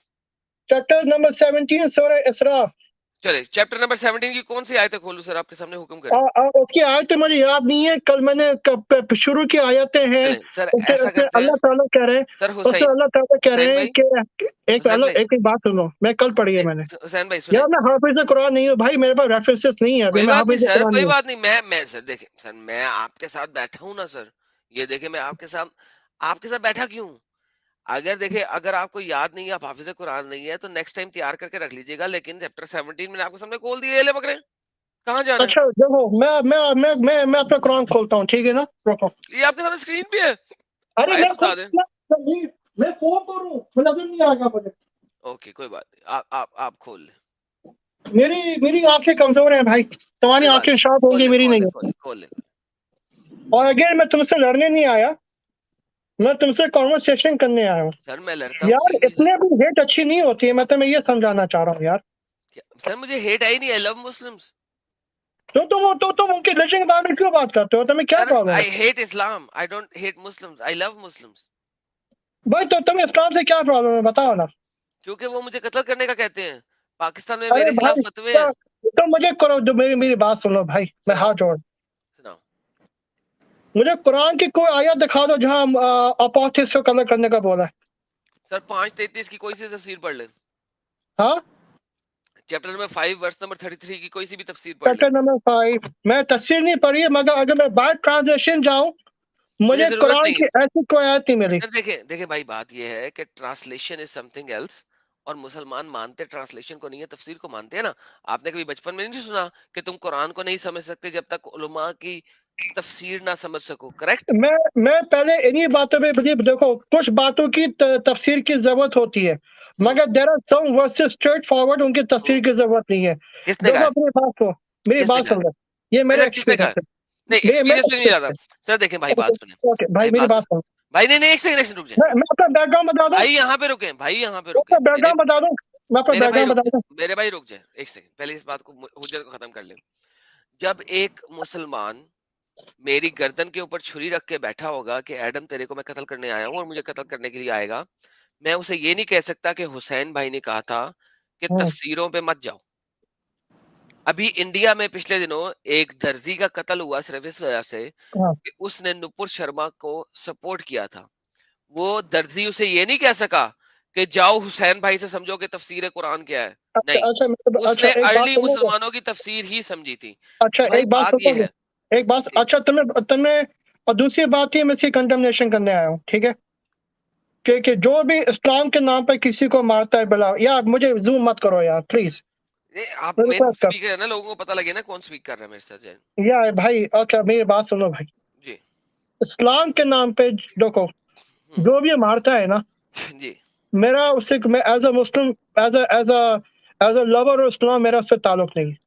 चैप्टर नंबर 17 सूरह इसरा। चले, चैप्टर नंबर 17 की कौन सी आयत खोलूं सर, आपके सामने हुक्म करें। उसकी आयतें मुझे याद नहीं है, कल मैंने शुरू की आयतें हैं। चलें सर, उसमें ऐसा उसमें करते हैं। अल्लाह ताला कह रहे हैं, सर उसमें हुसैन, अल्लाह ताला कह हुसैन रहे हैं भाई, कि हुसैन भाई, एक बात सुनो, मैं कल पढ़ी है मैंने। हुसैन भाई सुने। यार मैं हाफिज कुरान नहीं हूँ भाई, मेरे पास रेफरेंसेस नहीं है, अभी कोई मैं बात नहीं हाफिज सर, कुरान कोई नहीं हूँ। बात नहीं। मैं सर देखे सर, मैं आपके साथ बैठा हूं ना सर। ये देखे, मैं आपके साथ बैठा क्यों हूं? अगर देखे, अगर आपको याद नहीं है, आप हाफिज कुरान नहीं है, तो नेक्स्ट टाइम तैयार करके रख लीजिएगा। लेकिन चैप्टर 17 मैंने आपके सामने खोल दिया, ये ले पकड़े। कहाँ जाना है? अच्छा देखो, मैं अपना कुरान खोलता हूँ, ठीक है ना, रुको। ये आपके सामने स्क्रीन पे है। अरे भाई मैं खुद बता दें। मैं फोन करूँ, मुझे नजर नहीं आएगा मुझे। ओके, कोई बात नहीं, आप खोल लें। मेरी आंखें कमजोर हैं भाई, तुम्हारी कोई बात आंखें नहीं, शार्प खोल होंगी, ले मेरी खोल ले नहीं खोल है। ले खोल ले। और अगेन मैं तुमसे लड़ने नहीं आया, मैं तुमसे कॉन्वर्सेशन करने आया हूँ सर मैं लड़ता हूँ यार। क्यों नहीं सर? इतने भी हेट अच्छी नहीं होती है, मैं तुम्हें ये समझाना चाह रहा हूँ यार। सर मुझे हेट आई नहीं, आई लव मुस्लिम्स। तुम उनके रिलीजन के बारे में क्यों बात करते हो? तुम्हें क्या सर प्रॉब्लम है? I hate Islam, I don't hate Muslims, I love Muslims. भाई तो तुम्हें इस्लाम से क्या प्रॉब्लम है, बताओ ना। क्योंकि वो मुझे कत्ल करने का कहते हैं। पाकिस्तान में अरे मेरे भाई खिलाफ फतवे हैं। तो मुझे करो, जो मेरी मेरी बात सुनो भाई, मैं सुनाओ, हाथ जोड़। सुनाओ। मुझे कुरान की कोई आयत दिखा दो जहाँ अपोस्टेट्स को कत्ल करने का बोला है। सर 5:33 की कोई सी तफसीर पढ़ ले। हाँ, चैप्टर नंबर 5 वर्स नंबर 33 की कोई सी भी तफसीर पढ़ ले। Chapter number 5। मैं तफसीर नहीं पढ़ी है, मगर अगर मैं बाय ट्रांसलेशन जाऊं, मुझे मुझे जरूरत कुरान नहीं की है। ऐसी कोई आयत नहीं मिली। सर देखें देखें भाई, बात ये है कि ट्रांसलेशन इज समथिंग एल्स। और मुसलमान मानते ट्रांसलेशन को नहीं है, तफसीर को मानते हैं ना। आपने कभी बचपन में नहीं सुना कि तुम कुरान को नहीं समझ सकते जब तक उलमा की तफसीर ना समझ सको, करेक्ट? मैं पहले इन्हीं बातों में बिलीव, देखो कुछ बातों की तफसीर की जरूरत होती है, हम्म। मगर there are some verses straightforward उनकी तफसीर हम्म। की जरूरत नहीं है। किसने कहा देखो है? अपनी बात सुनो, मेरी किसने बात कहा है? सुन लो। ये मेरा अच्छा, किसने कहा एक्सपीरियंस है? है। नहीं, मेरा एक्सपीरियंस पे नहीं जाता। एक्सपीरियंस सर देखें भाई, है। बात सुने। ओके भाई, भाई मेरी बात बात सुने। सुनो। भाई नहीं नहीं, एक सेकंड रुक जाए। मैं अपना बैकग्राउंड बता दूं। भाई यहाँ पे रुके, भाई यहाँ पे रुके। अपना मेरे बैकग्राउंड बता दूं। मैं अपना मेरे भाई बैकग्राउंड रुक बता जाए। दूं। मेरे भाई रुक जाए एक सेकंड, पहले इस बात को हुज्जत को खत्म कर ले। जब एक मुसलमान मेरी गर्दन के ऊपर छुरी रख के बैठा होगा कि एडम तेरे को मैं कत्ल करने आया हूँ और मुझे कत्ल करने के लिए आएगा, मैं उसे ये नहीं कह सकता कि हुसैन भाई ने कहा था कि हम्म, तफसीरों पे मत जाओ। अभी इंडिया में पिछले दिनों एक दर्जी का कत्ल हुआ सिर्फ इस वजह से हाँ। कि उसने नुपुर शर्मा को सपोर्ट किया था। वो दर्जी उसे ये नहीं कह सका कि जाओ हुसैन भाई से समझो कि तफसीर कुरान क्या है। अच्छा नहीं, अच्छा उसने अच्छा, एक बात अर्ली सुनोगे? मुसलमानों की तफसीर ही समझी थी। अच्छा तो भाई एक बात बात ये सुनोगे? है। एक बात, जी। अच्छा तुम्हें तुम्हें और दूसरी बात ये, मैं इसकी कंडमनेशन करने आया हूँ, ठीक है? कि जो भी इस्लाम के नाम पे किसी को मारता है, बुलाओ यार, मुझे जूम मत करो यार प्लीज। ये आप मैं मेन रिक्वेस्ट स्पीकर है ना, लोगों को पता लगे ना कौन स्पीक कर रहा है मेरे साथ जैन। कर, यार भाई ओके मेरी बात सुनो भाई। जी। इस्लाम के नाम पे देखो, हम्म। जो भी मारता है ना, जी। मेरा उससे, मैं as a Muslim, as a lover of Islam, मेरा उससे ताल्लुक नहीं है।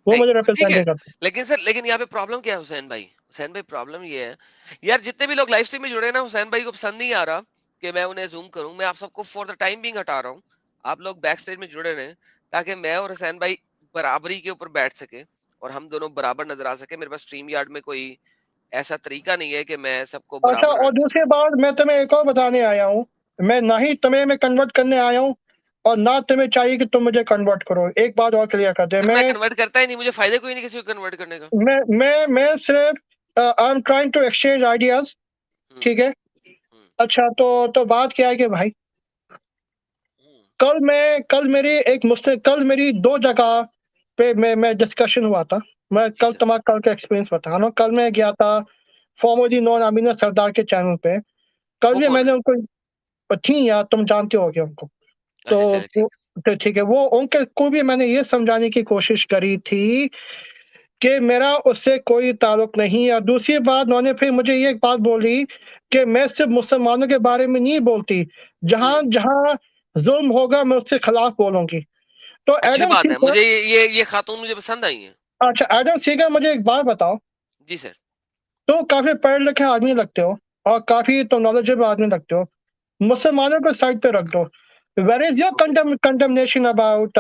वो नहीं मुझे तो ठीक रिप्रेजेंट है। नहीं करता। लेकिन सर, लेकिन यहाँ पे प्रॉब्लम क्या है हुसैन भाई? हुसैन भाई प्रॉब्लम ये है, यार जितने भी लोग लाइव स्ट्रीम में जुड़े हैं ना, हुसैन भाई को पसंद नहीं आ रहा कि मैं उन्हें जूम करूं। मैं आप सबको फॉर द टाइम बिंग हटा रहा हूँ। आप लोग बैक स्टेज में जुड़े रहें ताकि मैं और हुसैन भाई बराबरी के ऊपर बैठ सके और हम दोनों बराबर नजर आ सके। मेरे पास स्ट्रीम यार्ड में कोई ऐसा तरीका नहीं है कि मैं सबको अच्छा, बराबर और रख सकूं। दूसरी बात मैं तुम्हें एक और बताने आया हूँ। मैं ना ही तुम्हें मैं कन्वर्ट करने आया हूँ, और ना तुम्हें चाहिए कि तुम मुझे कन्वर्ट करो। एक बात और क्लियर कर दे। सर मैं कन्वर्ट करता ही नहीं, मुझे फायदा कोई नहीं किसी को कन्वर्ट करने का। मैं सिर्फ I am trying to exchange ideas, hmm. ठीक है? हम्म। अच्छा तो बात क्या है कि भाई, हम्म। कल मेरी दो जगह पे मैं डिस्कशन हुआ था। मैं जी सर। कल का एक्सपीरियंस बता रहा हूँ। कल मैं गया था फॉर्मली नॉन अमीना सरदार के चैनल पे। कल वो भी कौन मैंने है? उनको, थी यार, तुम जानते होगे उनको। तो अच्छा चले ठीक। तो ठीक है, वो उनके को भी मैंने ये समझाने की कोशिश करी थी कि मेरा उससे कोई ताल्लुक नहीं है। और दूसरी बात, उन्होंने फिर मुझे ये एक बात बोली कि मैं सिर्फ मुसलमानों के बारे में नहीं बोलती, जहां हम्म। जहां जुल्म होगा मैं उसके खिलाफ बोलूंगी। तो अच्छी एडम बात है, सीगर, मुझे ये खातून मुझे पसंद आई है। अच्छा एडम सीगर, मुझे एक बात बताओ। जी सर। तो काफी पढ़े लिखे आदमी लगते हो, और काफी तो नॉलेजेबल आदमी लगते हो। मुसलमानों को साइड पे रख दो। Where is your okay. Condemnation about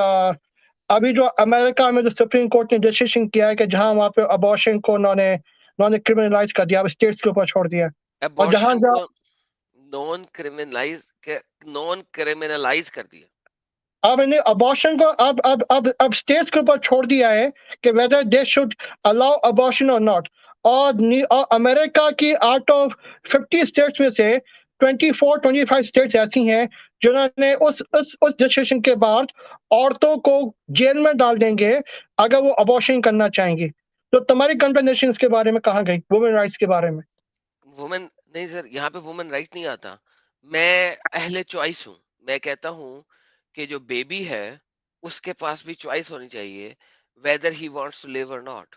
अभी जो अमेरिका में जो सुप्रीम कोर्ट ने डिसीजन किया है कि जहां वहां पे अबॉर्शन को उन्होंने उन्होंने क्रिमिनलाइज कर दिया, स्टेट्स के ऊपर छोड़ दिया। और जहां अबॉर्शन जहां को नॉन क्रिमिनलाइज कर दिया। अब इन्हें अबॉर्शन को अब स्टेट्स के ऊपर छोड़ दिया है कि whether they should allow abortion और नॉट। और अमेरिका की आउट ऑफ 50 स्टेट्स में से 24-25 स्टेट्स ऐसी हैं जिन्होंने उस डिसीजन के बाद औरतों को जेल में डाल देंगे अगर वो अबॉर्शन करना चाहेंगी। तो तुम्हारी कंडमनेशन इसके बारे में कहाँ गई, वुमेन राइट्स के बारे में? वुमेन नहीं सर, यहाँ पे वुमेन राइट नहीं आता। मैं अहले चॉइस हूँ। मैं कहता हूँ कि जो बेबी है उसके पास भी चॉइस होनी चाहिए, whether he wants to live और नॉट।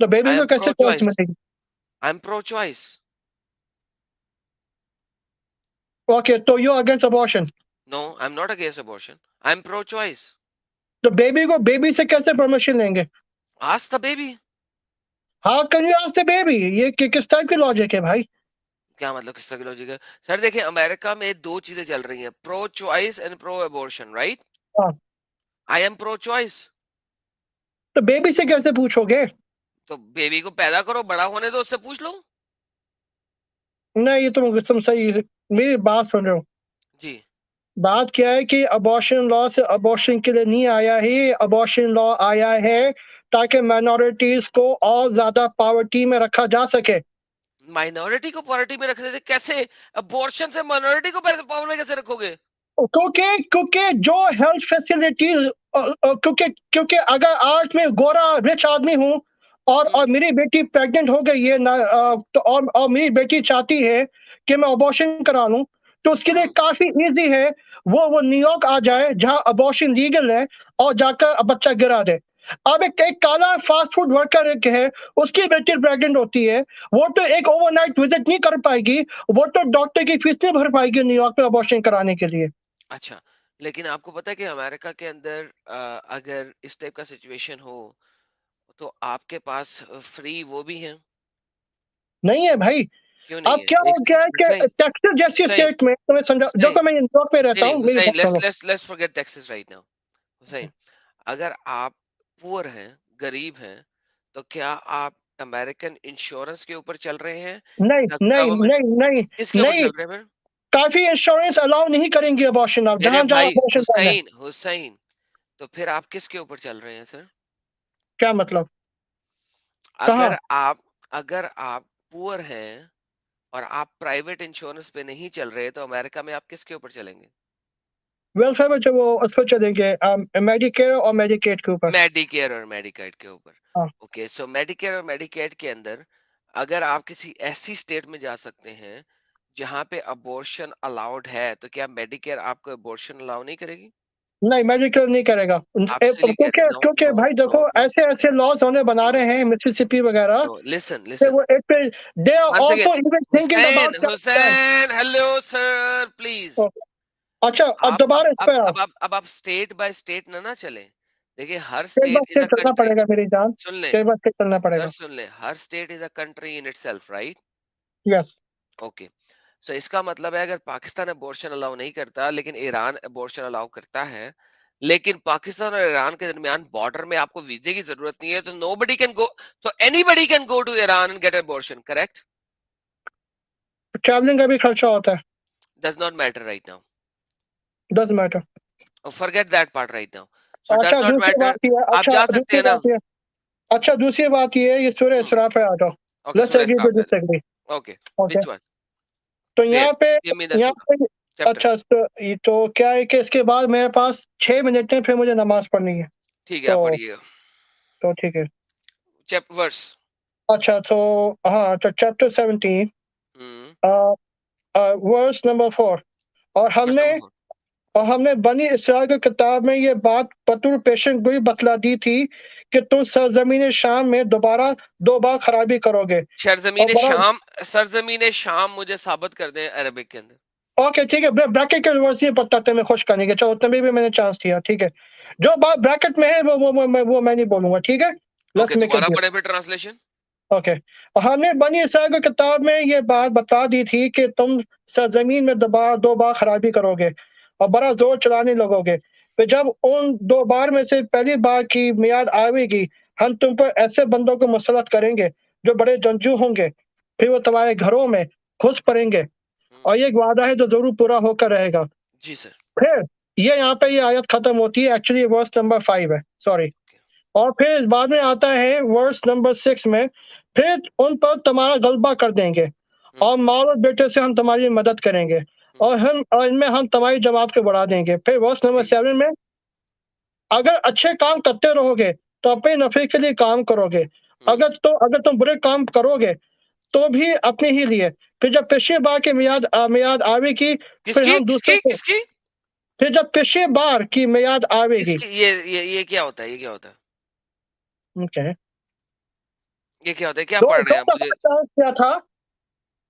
तो बेबी आई को एम कैसे प्रो चॉइस चॉइस। मिलेगी? I am pro choice. Okay, तो you against abortion? No, I am not against abortion, I am pro choice. तो baby से कैसे permission लेंगे? Ask the baby. How can you ask the baby? ये किस type की logic है भाई? क्या मतलब किस तरह की लॉजिक है? सर देखिए अमेरिका में 2 चीज़ें चल रही हैं, pro choice and pro abortion, right? हाँ, आई एम प्रो चॉइस। तो बेबी से कैसे पूछोगे? तो बेबी को पैदा करो, बड़ा होने दो, उससे पूछ लो। नहीं, ये तुम सही मेरी बात सुन रहे हो। जी। बात क्या है कि अबॉर्शन लॉ से अबॉर्शन के लिए नहीं आया ही, अबॉर्शन लॉ आया है ताकि माइनॉरिटीज को और ज्यादा पावर्टी में रखा जा सके। माइनॉरिटी को पावर्टी में रखने से कैसे? अबॉर्शन से माइनॉरिटी को पावर में कैसे रखोगे? क्योंकि क्योंकि जो हेल्थ फैसिलिटीज क्योंकि क्योंकि अगर आज मैं गोरा रिच आदमी हूँ और हम्म। मेरी बेटी प्रेग्नेंट हो गई है ना, तो और मेरी बेटी चाहती है कि मैं अबॉर्शन करा लूं, तो उसके लिए हम्म। काफी इजी है। वो न्यूयॉर्क आ जाए जहां अबॉर्शन लीगल है और जाकर बच्चा गिरा दे। अब एक काला फास्ट फूड वर्कर एक है, उसकी बेटी प्रेग्नेंट होती है, वो तो एक ओवरनाइट विजिट नहीं कर पाएगी, वो तो डॉक्टर की फीस नहीं भर पाएगी न्यूयॉर्क में अबॉर्शन कराने के लिए। अच्छा, लेकिन आपको पता है कि अमेरिका के अंदर अगर इस टाइप का सिचुएशन हो तो आपके पास फ्री वो भी हैं। नहीं है भाई। क्यों नहीं अब है? क्या एक हो गया सेकंड, है कि हुसैन, टेक्सास जैसी हुसैन, स्टेट में तुम्हें समझा, हुसैन, देखो मैं न्यूयॉर्क में नहीं रहता नहीं हूँ, मेरी हुसैन, बात सुनो। Let's forget Texas right now. Hussain, अगर आप पुअर हैं, गरीब हैं, तो क्या आप अमेरिकन इंश्योरेंस के ऊपर चल रहे हैं नहीं या नहीं गवर्नमेंट? नहीं नहीं किसके ऊपर नहीं, चल रहे हैं फिर? काफी इंश्योरेंस अलाउ नहीं करेंगे अबॉर्शन, आप मेरे जहां जहां भाई अबॉर्शन करना है। हुसैन, हुसैन, तो फिर आप किसके ऊपर चल रहे हैं सर? क्या मतलब? अगर कहाँ? आप अगर आप पुअर हैं और आप प्राइवेट इंश्योरेंस पे नहीं चल रहे तो अमेरिका में आप किसके ऊपर चलेंगे? वेलफेयर में जो वो उस पर चलेंगे मेडिकेयर और मेडिकेट के ऊपर। मेडिकेयर और मेडिकेड के ऊपर। हाँ। ओके, सो मेडिकेयर और मेडिकेड के अंदर अगर आप किसी ऐसी स्टेट में जा सकते हैं जहां पे अबॉर्शन अलाउड है तो क्या मेडिकेयर आपको अबॉर्शन अलाउ नहीं करेगी? नहीं, मेडिकल नहीं करेगा आप सिली कह क्योंकि रहे, नो क्योंकि नो भाई नो देखो नो ऐसे ऐसे लॉज होने बना नो रहे हैं मिसिसिपी वगैरह नो, लिसन कि लिसन, वो एक पे they are one also second, even thinking Hussain, about Hussain, hello sir, please. अच्छा, अब आप दोबारा इस पे आओ। अब आप स्टेट बाय स्टेट ना चले। देखिए हर एक बार स्टेट इज फिर अ चलना कंट्री। पड़ेगा मेरी जान, सुन ले, एक बार फिर चलना सर पड़ेगा। सुन ले, हर state is a country in itself, right? Yes. Okay, so इसका मतलब है अगर पाकिस्तान अबॉर्शन अलाउ नहीं करता लेकिन ईरान अबॉर्शन अलाउ करता है, लेकिन पाकिस्तान और ईरान के दरमियान बॉर्डर में आपको वीजे की जरूरत नहीं है तो नोबडी कैन गो, तो anybody can go to Iran and get abortion, correct? Travelling का भी खर्चा होता है। Does not matter right now, does matter. Forget that part right now, so does अच्छा नॉट दूसरी बात मैटर। ये है, आप अच्छा जा सकते दूसरी हैं ना। बात ये अच्छा दूसरी बात ये है, ये सूर्य इसरा पे आ जाओ। ओके, लेट्स सूरह एग्री इस्राफ टू पे आ डिसएग्री। जाओ। Okay, okay. Which one? तो वेयर? यहाँ पे गिव मी द यहाँ सूरह पे चैप्टर। अच्छा तो क्या है कि इसके बाद मेरे पास 6 मिनट है, फिर मुझे नमाज पढ़नी है। ठीक है, आप तो पढ़िए। तो ठीक है। Chapter verse. अच्छा तो हाँ, तो चैप्टर 17 हम्म। Verse number 4। और वर्स हमने नंबर 4। और हमने बनी इसराइल की किताब में ये बात बतौर पेशन गोई बतला दी थी कि तुम सरजमीन शाम में दोबारा 2 बार खराबी करोगे और सरजमीन बड़ा। शाम, सरजमीन शाम मुझे साबित कर दें अरबिक के अंदर। ओके ठीक है, ब्रैकेट के वर्ड्स नहीं पता थे मैं खुश करने के, चलो तभी भी मैंने चांस दिया, ठीक है। जो बात ब्रैकेट में है वो मैं नहीं बोलूंगा, ठीक है। लेट्स ओके, मेक दोबारा इट। पढ़े फिर ट्रांसलेशन। ओके। और हमने बनी इसराइल की किताब में ये बात बता दी थी कि तुम सरजमीन में 2 बार खराबी करोगे और बड़ा जोर चलाने लगोगे। फिर जब उन 2 बार में से पहली बार की मियाद आएगी, हम तुम पर ऐसे बंदों को मुसलत करेंगे जो बड़े जंजू होंगे, फिर वो तुम्हारे घरों में घुस पड़ेंगे और ये एक वादा है जो जरूर पूरा होकर रहेगा। जी सर। फिर ये यहाँ पे ये आयत खत्म होती है, एक्चुअली वर्स नंबर 5 है, सॉरी। ओके। और फिर बाद में आता है वर्स नंबर 6 में, फिर उन पर तुम्हारा गलबा कर देंगे हम्म। और माल और बेटे से हम तुम्हारी मदद करेंगे हम्म। और इनमें हम तुम्हारी जमात को बढ़ा देंगे। फिर वर्स नंबर ठीक है। 7 में, अगर अच्छे काम करते रहोगे तो अपने नफे के लिए काम करोगे, हम्म। अगर तुम बुरे काम करोगे तो भी अपने ही लिए। फिर जब पेशे बार की मियाद आवेगी, फिर किसकी हम दूसरों किसकी को किसकी फिर जब पेशे बार की मियाद आवेगी। किसकी ये क्या होता है, ये क्या होता है? ओके। ये क्या होता है, क्या दो पढ़ रहे दो हैं आप मुझे? दफा चांस किया था।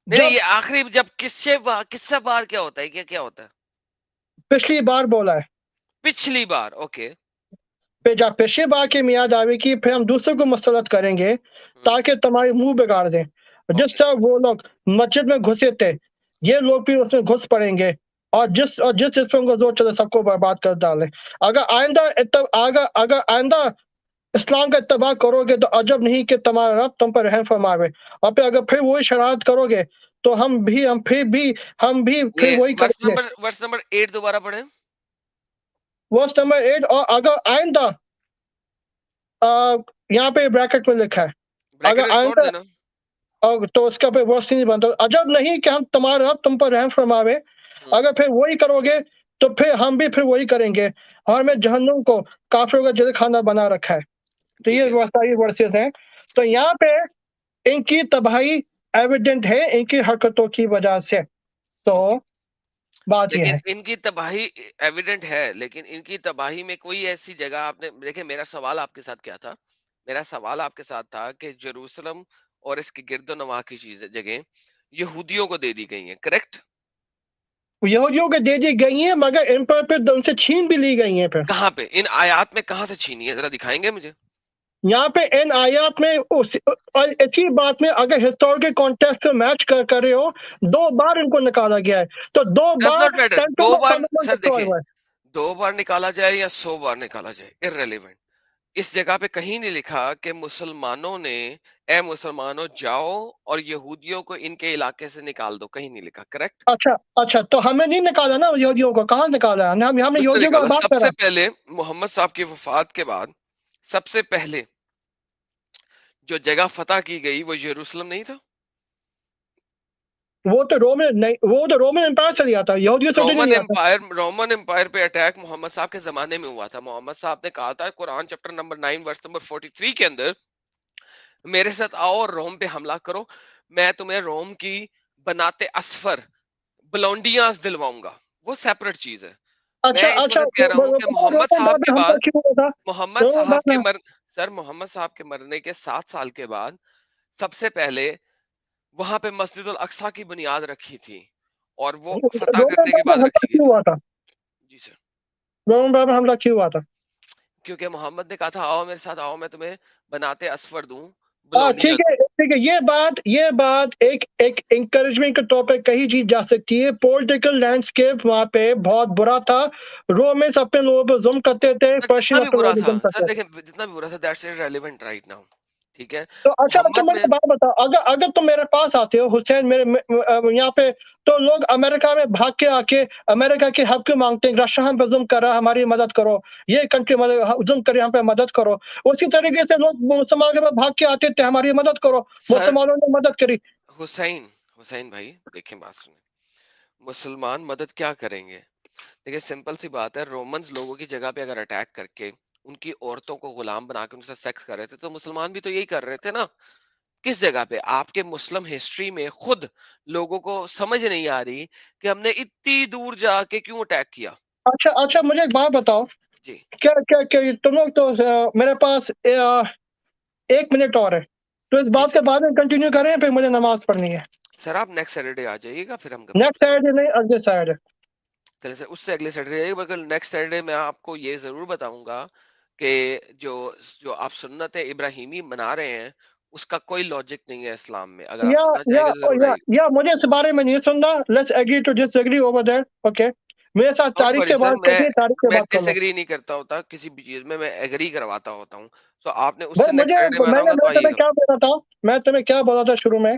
नहीं नहीं, जब ये आखिरी जब किस्सा बार क्या होता है, क्या क्या होता है? पिछली बार बोला है, पिछली बार, ओके। फिर जब पेशे बार की मियाद आवेगी, फिर हम दूसरों को मसलत करेंगे हम्म। ताकि तुम्हारे मुंह बिगाड़ दें। जिस ओके। तरह वो लोग मस्जिद में घुसे थे, ये लोग भी उसमें घुस पड़ेंगे और जिस पे उनको ज़ोर चले सबको बर्बाद कर डालें। अगर आइंदा इस्लाम का इत्तेबा करोगे तो अजब नहीं कि तुम्हारा रब तुम पर रहम फरमावे और फिर अगर फिर वही शरारत करोगे तो हम भी ये फिर वही करेंगे। वर्स नंबर 8 दोबारा पढ़ें। वर्स नंबर 8 और अगर आइंदा यहाँ पे ब्रैकेट में लिखा है, ब्रैकेट अगर में छोड़ आइंदा देना। तो उसका फिर वर्स नहीं बनता। अजब नहीं कि हम तुम्हारा रब तुम पर रहम फरमावे, हम्म। अगर फिर वही करोगे तो फिर हम भी फिर वही करेंगे और हमें जहन्नुम को काफिरों का जल खाना बना रखा है। तो ठीक ये है। सारी वर्सेस हैं। तो यहाँ पे इनकी तबाही एविडेंट है इनकी हरकतों की वजह से। तो ओके। बात ये लेकिन है। इनकी तबाही एविडेंट है, लेकिन इनकी तबाही में कोई ऐसी जगह आपने देखिए, मेरा सवाल आपके साथ क्या था? मेरा सवाल आपके साथ था कि जेरूसलम और इसके गिर्दोनवाह की चीजें जगह यहूदियों को दे दी गई हैं, करेक्ट? यहूदियों को दे दी गई हैं मगर इन पर फिर उनसे छीन भी ली गई हैं फिर। कहाँ पे इन आयात में कहाँ से छीनी है, जरा दिखाएंगे मुझे? यहाँ पे इन आयात में और इसी बात में अगर हिस्टोरिकल कॉन्टेक्स्ट में मैच कर रहे हो, 2 बार इनको निकाला गया है। तो 2 डज बार नॉट मैटर, दो टेंपल ऑफ बार सॉलोमन सर डिस्ट्रॉय देखिए, हुआ है। 2 बार निकाला जाए या 100 बार निकाला जाए, इररेलेवेंट। इस जगह पे कहीं नहीं लिखा कि मुसलमानों ने, ए मुसलमानों जाओ और यहूदियों को इनके इलाके से निकाल दो, कहीं नहीं लिखा, करेक्ट? अच्छा तो हमें नहीं निकाला ना यहूदियों को, कहाँ निकाला है? हमने उसने यहूदियों का निकाला बात सबसे करा। पहले मोहम्मद साहब की वफात के बाद। सबसे पहले जो जगह फतह की गई वो यरूशलेम नहीं था? वो तो रोमन एम्पायर से लिया था, यहूदियों से तो नहीं लिया था। रोमन एम्पायर पे अटैक मोहम्मद साहब के जमाने में हुआ था। मोहम्मद साहब ने कहा था Quran chapter number 9 verse number 43 के अंदर, मेरे साथ आओ और रोम पे हमला करो, मैं तुम्हें रोम की बनाते असफर ब्लॉन्डियास दिलवाऊंगा। वो सेपरेट चीज है। मैं इस अच्छा वक्त कह रहा हूं कि मोहम्मद रोमन साहब बाब के में हमला बाद, क्यों हुआ था? मोहम्मद रोमन साहब बाब के में मर सर मोहम्मद साहब के मरने के 7 साल के बाद सबसे पहले वहां पे मस्जिद अल अक्सा की बुनियाद रखी थी, और वो फतह रोमन करने के बाब में बाद हमला रखी गई क्यों थी। हुआ था? जी सर। रोमन बाब में हमला क्यों हुआ था? क्योंकि मोहम्मद ने कहा था आओ मेरे साथ, आओ मैं तुम्हें बनाते असफर दूं, बुलौनिया दूं। ठीक है, ये बात एक एक एनकरेजमेंट के तौर पे कही जी जा सकती है। पॉलिटिकल लैंडस्केप वहाँ पे बहुत बुरा था। रोमन्स अपने लोगों पे जुल्म करते थे, सर पर्शियन जितना भी अपने बुरा लोगों पे था, जुल्म सर करते थे। देखिए जितना भी बुरा था, दैट्स इररिलेवेंट राइट नाउ। ठीक है। तो अच्छा मोहम्मद मुझे में बात बताओ, अगर अगर तुम मेरे पास आते हो हुसैन यहाँ पे, तो लोग अमेरिका में भाग के आके अमेरिका के हक क्यों मांगते हैं? रशिया हम पे जुल्म कर रहा है, हमारी मदद करो। ये कंट्री जुल्म करे, हम पे मदद करो। उसी तरीके से लोग मुसलमान के पास भाग के आते थे, हमारी मदद करो। सर मुसलमानों ने मदद करी। हुसैन हुसैन भाई देखें, बात सुने। मुसलमान मदद क्या करेंगे? देखिए सिंपल सी बात है, रोमन्स लोगों की जगह पे अगर अटैक करके उनकी औरतों को गुलाम बना के उनसे सेक्स कर रहे थे, तो मुसलमान भी तो यही कर रहे थे ना। किस जगह पे आपके मुस्लिम हिस्ट्री में खुद लोगों को समझ नहीं आ रही कि हमने इतनी दूर जाके क्यों अटैक किया? अच्छा मुझे एक बात बताओ, जी। क्या तुम लोग तो मेरे पास 1 मिनट और है, तो इस जी बात सर। के बाद में कंटिन्यू करें, फिर मुझे नमाज पढ़नी है। सर आप नेक्स्ट सैटरडे आ जाइएगा, फिर हम गपशप नेक्स्ट करेंगे। सैटरडे नहीं, अगले सैटरडे। चलिए सर, उससे अगले सैटरडे आइए, बल्कि नेक्स्ट सैटरडे मैं आपको ये जरूर बताऊंगा कि जो जो आप सुन्नत इब्राहिमी मना रहे हैं, उसका कोई लॉजिक नहीं है इस्लाम में। अगर आप या सुनना या चाहेंगे तो जरूर आइए। या मुझे इस बारे में नहीं सुनना। Let's agree to disagree over there. Okay, मेरे साथ डोंट तारीख वरी के सर, बाद मैं करनी है, तारीख के मैं बाद कर लो। डिसएग्री नहीं करता होता किसी भी चीज में, मैं एग्री करवाता होता हूँ। सो आपने भाई उससे मुझे नेक्स्ट सैटरडे में आना मैंने होगा तो मैं तुम्हें आइएगा। क्या बोला था? मैं तुम्हें क्या बोला था शुरू में?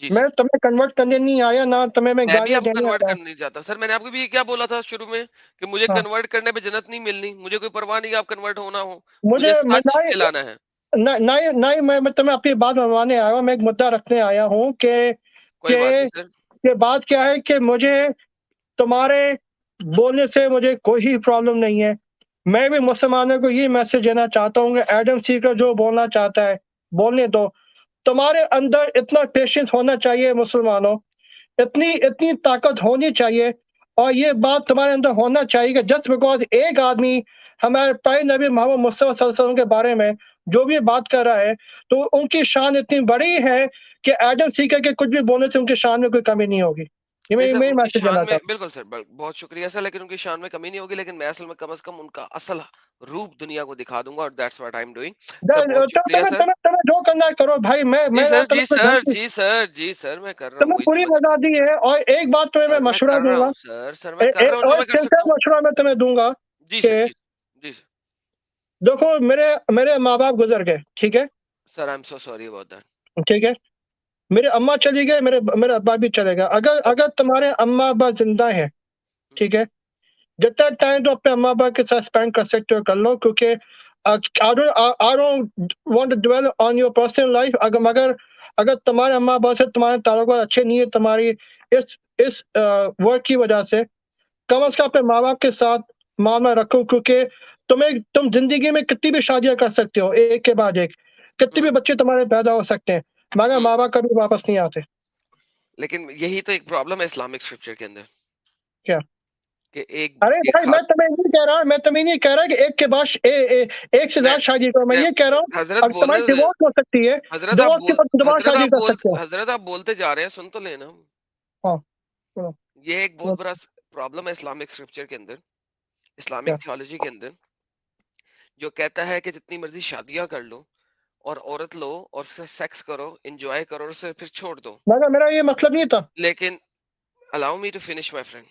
जी मैं सर। तुम्हें कन्वर्ट करने नहीं आया ना, तुम्हें मैं मैं भी गालियां आपको देने कन्वर्ट आया। करना नहीं चाहता सर। मैंने आपको भी ये क्या बोला था शुरू में कि मुझे हाँ, कन्वर्ट करने पे जन्नत नहीं मिलनी, मुझे कोई परवाह नहीं कि आप कन्वर्ट होना हो, मुझे मुझे मैं सच फैलाना है। नहीं मैं तुम्हें अपनी बात मनवाने आया हूँ। मैं एक मुद्दा रखने आया हूँ कोई बात नहीं कि सर। कि बात क्या है कि मुझे तुम्हारे बोलने से मुझे कोई ही प्रॉब्लम नहीं है। मैं भी मुसलमानों को ये मैसेज देना चाहता हूँ कि एडम सीकर जो बोलना चाहता है, बोलने दो। तुम्हारे अंदर इतना पेशेंस होना चाहिए मुसलमानों, इतनी इतनी ताकत होनी चाहिए, और ये बात तुम्हारे अंदर होना चाहिए कि जस्ट बिकॉज़ एक आदमी हमारे प्यारे नबी मोहम्मद मुस्तफा सल्लल्लाहु अलैहि वसल्लम के बारे में जो भी बात कर रहा है, तो उनकी शान इतनी बड़ी है कि एडम सीकर के कुछ भी बोलने से उनकी शान में कोई कमी नहीं होगी। ये नहीं मैं सर, मैं उनकी मैसेज शान देना में चाहता बिल्कुल सर, बहुत शुक्रिया सर, लेकिन उनकी शान में कमी नहीं होगी, लेकिन मैं असल में कम से कम उनका असल रूप दुनिया को दिखा दूंगा, और that's what I am doing. Sir हूँ। बहुत शुक्रिया सर। तुम्हें जो करना है करो भाई, जी मैं ना सर, जी तुम्हें कोई सर, धमकी, जी सर, जी सर, मैं कर रहा हूँ तुम्हें वही जो पूरी मैं कर रहा हूँ। आजादी है। और एक बात तुम्हें मैं सर मैं मशवरा कर रहा दूंगा, हूँ सर, सर मैं कर रहा हूँ जो और मैं एक कर सकता सिंपल हूँ। मशवरा मैं तुम्हें दूंगा जी कि सर, जी, जी सर। देखो, मेरे मेरे माँ बाप गुजर गए, ठीक है, sir I am so sorry about that. ठीक है। मेरे अम्मा चली गए, मेरे मेरे अब्बा भी चले गए। अगर ओके। अगर तुम्हारे अम्मा अब्बा जिंदा हैं, ठीक है, जितना टाइम तो अपने अम्मा अब्बा के साथ स्पेंड कर सकते हो कर लो, क्योंकि I don't want to dwell on your personal life. अगर मगर अगर तुम्हारे अम्मा अब्बा से तुम्हारे ताल्लुकात अच्छे नहीं है, तुम्हारी इस वर्क की वजह से, कम जी, से कम अपने माँ बाप के साथ मामला रखो, क्योंकि तुम जिंदगी में कितनी भी शादियां कर सकते हो एक के बाद एक, कितने हुँ, भी बच्चे तुम्हारे पैदा हो सकते हैं, मगर हुँ। माँ बाप कभी वापस नहीं आते। लेकिन यही तो एक प्रॉब्लम है इस्लामिक स्क्रिप्चर के अंदर, क्या? कि एक अरे एक भाई, खात मैं तुम्हें नहीं कह रहा कि एक के बाद एक से मैं ज्यादा शादी करो। मैं मैं ये कह रहा हूँ, हज़रत अगर बोलने तुम्हारी दे। डिवोर्स हो सकती है, डिवोर्स के बाद दोबारा शादी कर सकते हो। हज़रत आप बोलते जा रहे हैं, सुन तो लेना। हाँ, सुनो, ये एक सुनो, बहुत बड़ा प्रॉब्लम है इस्लामिक स्क्रिप्चर के अंदर, क्या? इस्लामिक थियोलॉजी के अंदर, जो कहता है कि जितनी मर्जी शादियां कर लो और औरत लो और उससे सेक्स करो, एंजॉय करो और उसे फिर छोड़ दो। मगर मेरा ये मतलब नहीं था। लेकिन allow me to finish my friend,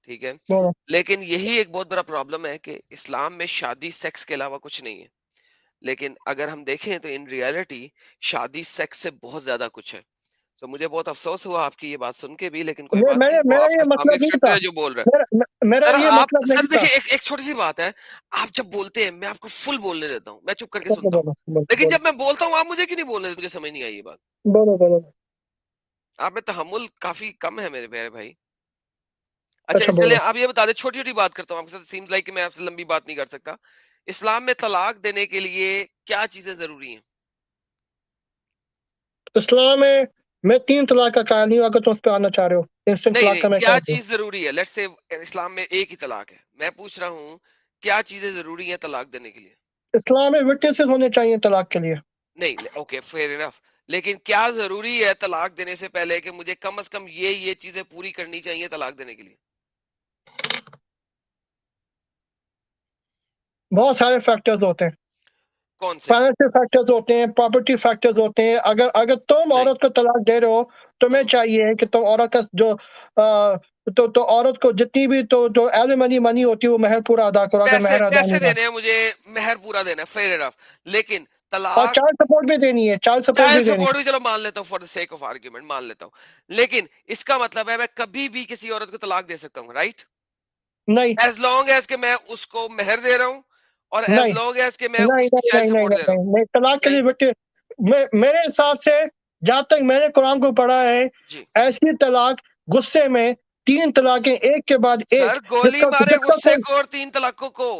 ठीक है। बोलो। लेकिन यही एक बहुत बड़ा प्रॉब्लम है कि इस्लाम में शादी सेक्स के अलावा कुछ नहीं है। लेकिन अगर हम देखें तो इन रियलिटी शादी सेक्स से बहुत ज्यादा कुछ है। तो मुझे बहुत अफसोस हुआ आपकी ये बात सुन के भी, लेकिन कोई बात नहीं, वो मेरा आपका ये इस्लामिक मतलब नहीं स्क्रिप्चर था। है जो बोल रहा है। मेरा सर ये आप मतलब सर नहीं था। देखिए, एक छोटी सी बात है। आप जब बोलते हैं मैं आपको फुल बोलने देता हूँ, मैं चुप करके बोलो, सुनता हूँ। बोलो, बोलो, लेकिन बोलो, जब मैं बोलता हूँ आप मुझे क्यों नहीं बोलने देते? मुझे समझ नहीं आई ये बात। बोलो, बोलो। आप में तहम्मुल काफी कम है मेरे प्यारे भाई। अच्छा, अच्छा, इसलिए बोलो। आप ये बता दें, छोटी छोटी बात करता हूँ आपके साथ, सीम्स लाइक कि मैं आपसे लंबी बात नहीं कर सकता। इस्लाम में तलाक देने के लिए क्या चीजें जरूरी हैं? इस्लाम में मैं 3 तलाक का कायल नहीं हूँ, अगर तुम उस पे आना चाह रहे हो। इंस्टेंट नहीं तलाक नहीं, का मैं क्या कायल हूँ। चीज जरूरी है? लेट्स से इस्लाम में एक ही तलाक है, मैं पूछ रहा हूँ क्या चीजें जरूरी हैं तलाक देने के लिए? इस्लाम में विटनेसेस होने चाहिए तलाक के लिए। नहीं, ओके फेयर इनफ। लेकिन क्या जरूरी है तलाक देने से पहले कि मुझे कम से कम ये चीजें पूरी करनी चाहिए तलाक देने के लिए? बहुत सारे फैक्टर्स होते हैं। कौन से? फाइनेंशियल फैक्टर्स होते हैं, प्रॉपर्टी फैक्टर्स होते हैं। अगर अगर तुम नहीं। औरत को तलाक दे रहे हो, तुम्हें हम्म। चाहिए कि तुम औरत का जो तो औरत को जितनी भी जो एलिमनी मनी होती है वो महर पूरा अदा करो, अगर पैसे महर अदा पैसे नहीं हुआ। देने हैं मुझे, मेहर पूरा देना है, फेयर इनफ। लेकिन और तलाक, चाइल्ड सपोर्ट भी देनी है, चाइल्ड सपोर्ट भी चाइल्ड देनी सपोर्ट भी चलो मान लेता हूँ, for the sake of argument मान लेता हूँ, लेकिन इसका मतलब है मैं कभी भी किसी औरत को तलाक दे सकता हूँ, राइट? है। नहीं, एज लॉन्ग एज के मैं उसको मेहर दे रहा हूँ, और एज नहीं, लॉन्ग एज के मैं नहीं, उसकी नहीं, चाइल्ड नहीं, नहीं, सपोर्ट नहीं, दे रहा हूँ। नहीं, नहीं, तलाक के नहीं। लिए बेटे, मेरे हिसाब से, जहाँ तक मैंने कुरान को पढ़ा है, जी ऐसी तलाक गुस्से में, 3 तलाकें एक के बाद एक, सर, गोली जिसका मारे जिसका गुस्से कोई को और 3 तलाकों को।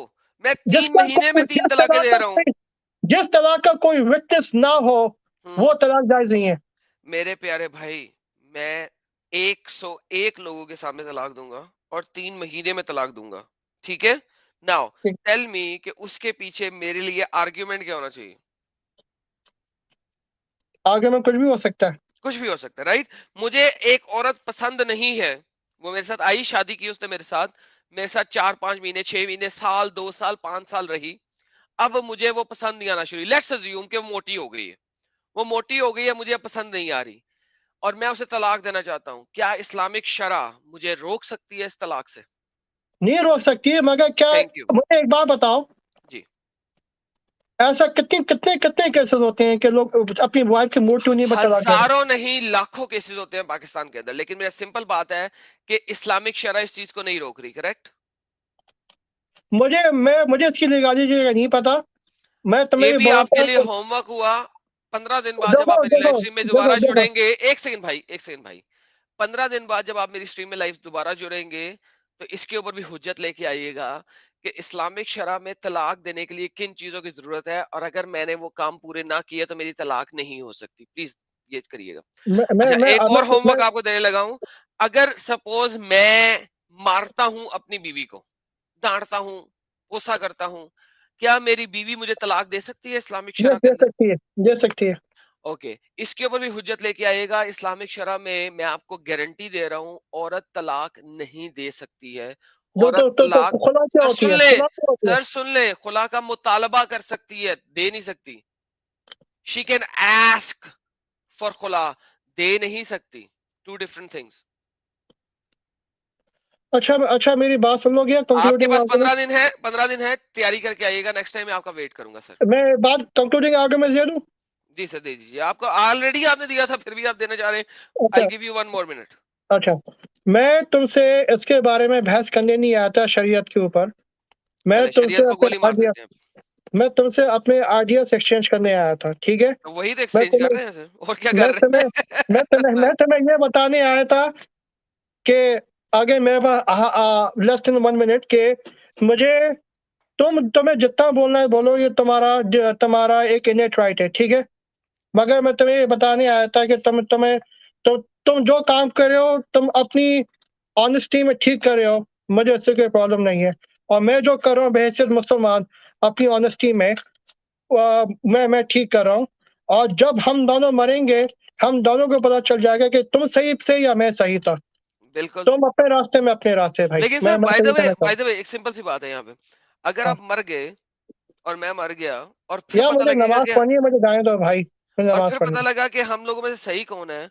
मैं तीन जिसका महीने में कोई 3 तलाकें दे रहा हूँ। जिस तलाक का कोई विटनेस ना हो, वो हम्म। तलाक जायज नहीं है। मेरे प्यारे भाई, मैं 101 लोगों के सामने तलाक दूंगा और 3 महीने में तलाक दूंगा, ठीक है। नाउ ठीक, टेल मी कि उसके पीछे मेरे लिए आर्ग्यूमेंट क्या होना चाहिए? आगे में कुछ भी हो सकता है। कुछ भी हो सकता है, राइट? मुझे एक औरत पसंद नहीं है, वो मेरे साथ आई, शादी की उसने मेरे साथ 4-5 महीने, 6 महीने, साल, 2 साल, 5 साल रही। अब मुझे वो पसंद नहीं आना शुरू, लेट्स अज्यूम कि वो मोटी हो गई है, वो मोटी हो गई है, मुझे अब पसंद नहीं आ रही, और मैं उसे तलाक देना चाहता हूँ। क्या इस्लामिक शरा मुझे रोक सकती है इस तलाक से? नहीं रोक सकती है, मगर क्या, थैंक यू। मुझे एक बात बताओ, जी। ऐसा कितने कितने कितने केसेस होते हैं कि लोग अपनी वाइफ की मूड टूनी पर तलाक दे रहे हजारों नहीं लाखों केसेस होते हैं पाकिस्तान के अंदर, लेकिन मेरा सिंपल बात है कि इस्लामिक शरा इस चीज को नहीं रोक रही, करेक्ट? हैं? मुझे इसकी लीगैलिटी का नहीं पता। मैं ये तुम्हें ये भी बोलता आपके हूँ लिए कि होमवर्क हुआ। 15 दिन बाद जब आप देखो, मेरी लाइव देखो, स्ट्रीम में देखो, दोबारा देखो, जुड़ेंगे, एक सेकंड भाई, एक सेकंड भाई, 15 दिन बाद जब आप मेरी स्ट्रीम में लाइव दोबारा जुड़ेंगे, तो इसके ऊपर भी हुज्जत लेके आइएगा कि इस्लामिक शरा में तलाक देने के लिए किन चीजों की जरूरत है, और अगर मैंने वो काम पूरे ना किए तो मेरी तलाक नहीं हो सकती। प्लीज ये करिएगा। अच्छा, एक और होमवर्क आपको देने लगा हूं। अगर सपोज मैं मारता हूं अपनी बीवी को, डांटता हूं, गुस्सा करता हूं, क्या मेरी बीवी मुझे तलाक दे सकती है इस्लामिक ये शरा के दे अंदर? सकती है, दे सकती है। ओके, इसके ऊपर भी हुज्जत लेके आइएगा। इस्लामिक शरह में मैं आपको गारंटी दे रहा हूँ, औरत तलाक नहीं दे सकती है। जो औरत तलाक, तो खुला क्या सर होती सुन है, ले, खुला क्या होती है? सर सुन ले, खुला का मुतालबा कर सकती है, दे नहीं सकती। शी कैन आस्क फॉर खुला, दे नहीं सकती। Two different things. अच्छा अच्छा, मेरी बात सुन लोगे? आपके कंक्लूडिंग पास आर्गुमेंट, 15 दिन है, 15 दिन है, तैयारी करके आइएगा। नेक्स्ट टाइम मैं आपका वेट करूंगा सर। मैं बात कंक्लूडिंग आर्गुमेंट दे दूं? जी सर, दे दीजिए। आपको ऑलरेडी आपने दिया था, फिर भी आप देना चाह रहे हैं। आई अच्छा गिव यू 1 मोर मिनट। अच्छा, मैं तुमसे इसके बारे में बहस करने नहीं आया था शरीयत के ऊपर। मैं चले, तुमसे शरीयत को अपने गोली मार आइडिया देते हैं। मैं तुमसे अपने आइडियाज एक्सचेंज करने आया था, ठीक है? तो वही तो मैं एक्सचेंज कर तुम्हें रहे हैं सर, और क्या मैं कर रहे तुम्हें मैं तुम्हें हैं? मैं तुम्हें ये बताने आया था कि आगे मेरे पास लेस देन 1 मिनट के, मुझे तुम्हें जितना बोलना है बोलो, ये तुम्हारा एक इनेट राइट है, ठीक है? मगर मैं तुम्हें ये बताने आया था कि तुम जो काम कर रहे हो, तुम अपनी ऑनेस्टी में ठीक कर रहे हो, मुझे इससे कोई प्रॉब्लम नहीं है। और मैं जो कर रहा हूँ बहैसियत मुसलमान, अपनी ऑनेस्टी में मैं ठीक कर रहा हूँ। और जब हम दोनों मरेंगे, हम दोनों को पता चल जाएगा कि तुम सही थे या मैं सही था। बिल्कुल। तुम अपने रास्ते में अपने रास्ते भाई, लेकिन सर, मैं बाय तो द ये वे, कहना चाहूँ। एक सिंपल सी बात है यहाँ पे। अगर हाँ, आप मर गए और मैं मर गया, और फिर या पता मुझे लगेगा नमाज कि, पढ़नी है, मुझे जाने दो भाई, मुझे और नमाज फिर पढ़नी पता है। लगा कि हम लोगों में से सही कौन है,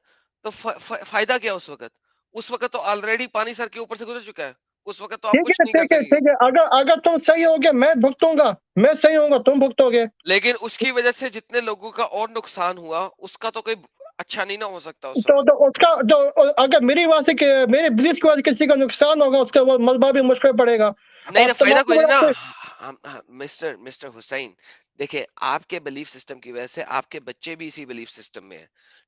तो फायदा क्या उस वक्त? उस वक्त तो ऑलरेडी पानी सर के ऊपर से गुजर चुका है। उस वक्त तो आप ठीक कुछ है नहीं कर ठीक है सकेंगे। ठीक है, अगर अगर तुम सही होगे मैं भुगतूंगा, मैं सही होऊंगा तुम भुगतोगे। लेकिन उसकी वजह से जितने लोगों का और नुकसान हुआ, उसका तो कोई अच्छा नहीं ना हो सकता उस वक्त। तो उसका जो, अगर मेरी वजह से मेरे बिलीफ की वजह से किसी का नुकसान होगा, उसका वो मलबा भी मुझ पर पड़ेगा। नहीं और ना, फायदा तुम्हारी कोई नहीं वजह ना। से, मिस्टर मिस्टर हुसैन, देखिए, आपके बिलीफ सिस्टम की वजह से आपके बच्चे भी इसी बिलीफ सिस्टम में है,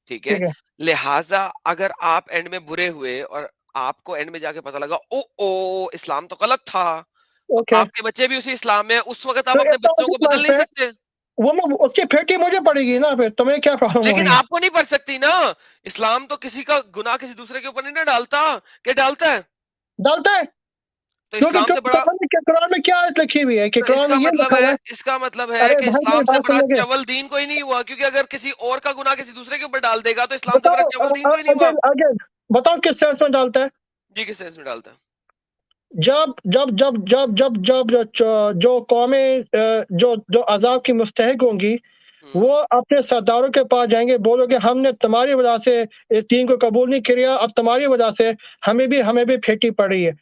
ठीक है? ठीक है, लिहाजा अगर आप एंड में बुरे हुए और आपको एंड में जाके पता लगा, ओ ओ इस्लाम तो गलत था, तो ओके, आपके बच्चे भी उसी इस्लाम में है, उस वक्त तो आप अपने इतना बच्चों मुझे को बदल नहीं मानते हैं, सकते। उसकी फेटी मुझे पड़ेगी ना, फिर तुम्हें क्या प्रॉब्लम हो लेकिन रही है? आपको नहीं पड़ सकती ना। इस्लाम तो किसी का गुनाह किसी दूसरे के ऊपर नहीं ना डालता। क्या डालता है? डालता है, तो क्योंकि इस्लाम से बड़ा, कुरान में क्या आयत लिखी हुई है कि तो कुरान में ये लिखा हुआ है। इसका मतलब है अरे कि भाई मेरी इस्लाम से बात बड़ा सुनोगे? चवल दीन कोई नहीं हुआ, क्योंकि अगर किसी और का गुनाह किसी दूसरे के ऊपर डाल देगा, तो इस्लाम से बड़ा बताओ, चवल दीन कोई नहीं हुआ। अगेन अगेन, बताओ किस सेंस में डालता है? जी, किस सेंस में डालता है? जब जब जब जब जब जब जो कौमें जो जो अजाब की मुस्तहिक होंगी, वो हम्म। अपने सरदारों के पास जाएंगे, बोलोगे हमने तुम्हारी वजह से इस दीन को कबूल नहीं किया, अब तुम्हारी वजह से हमें भी फेंटी पड़ रही है।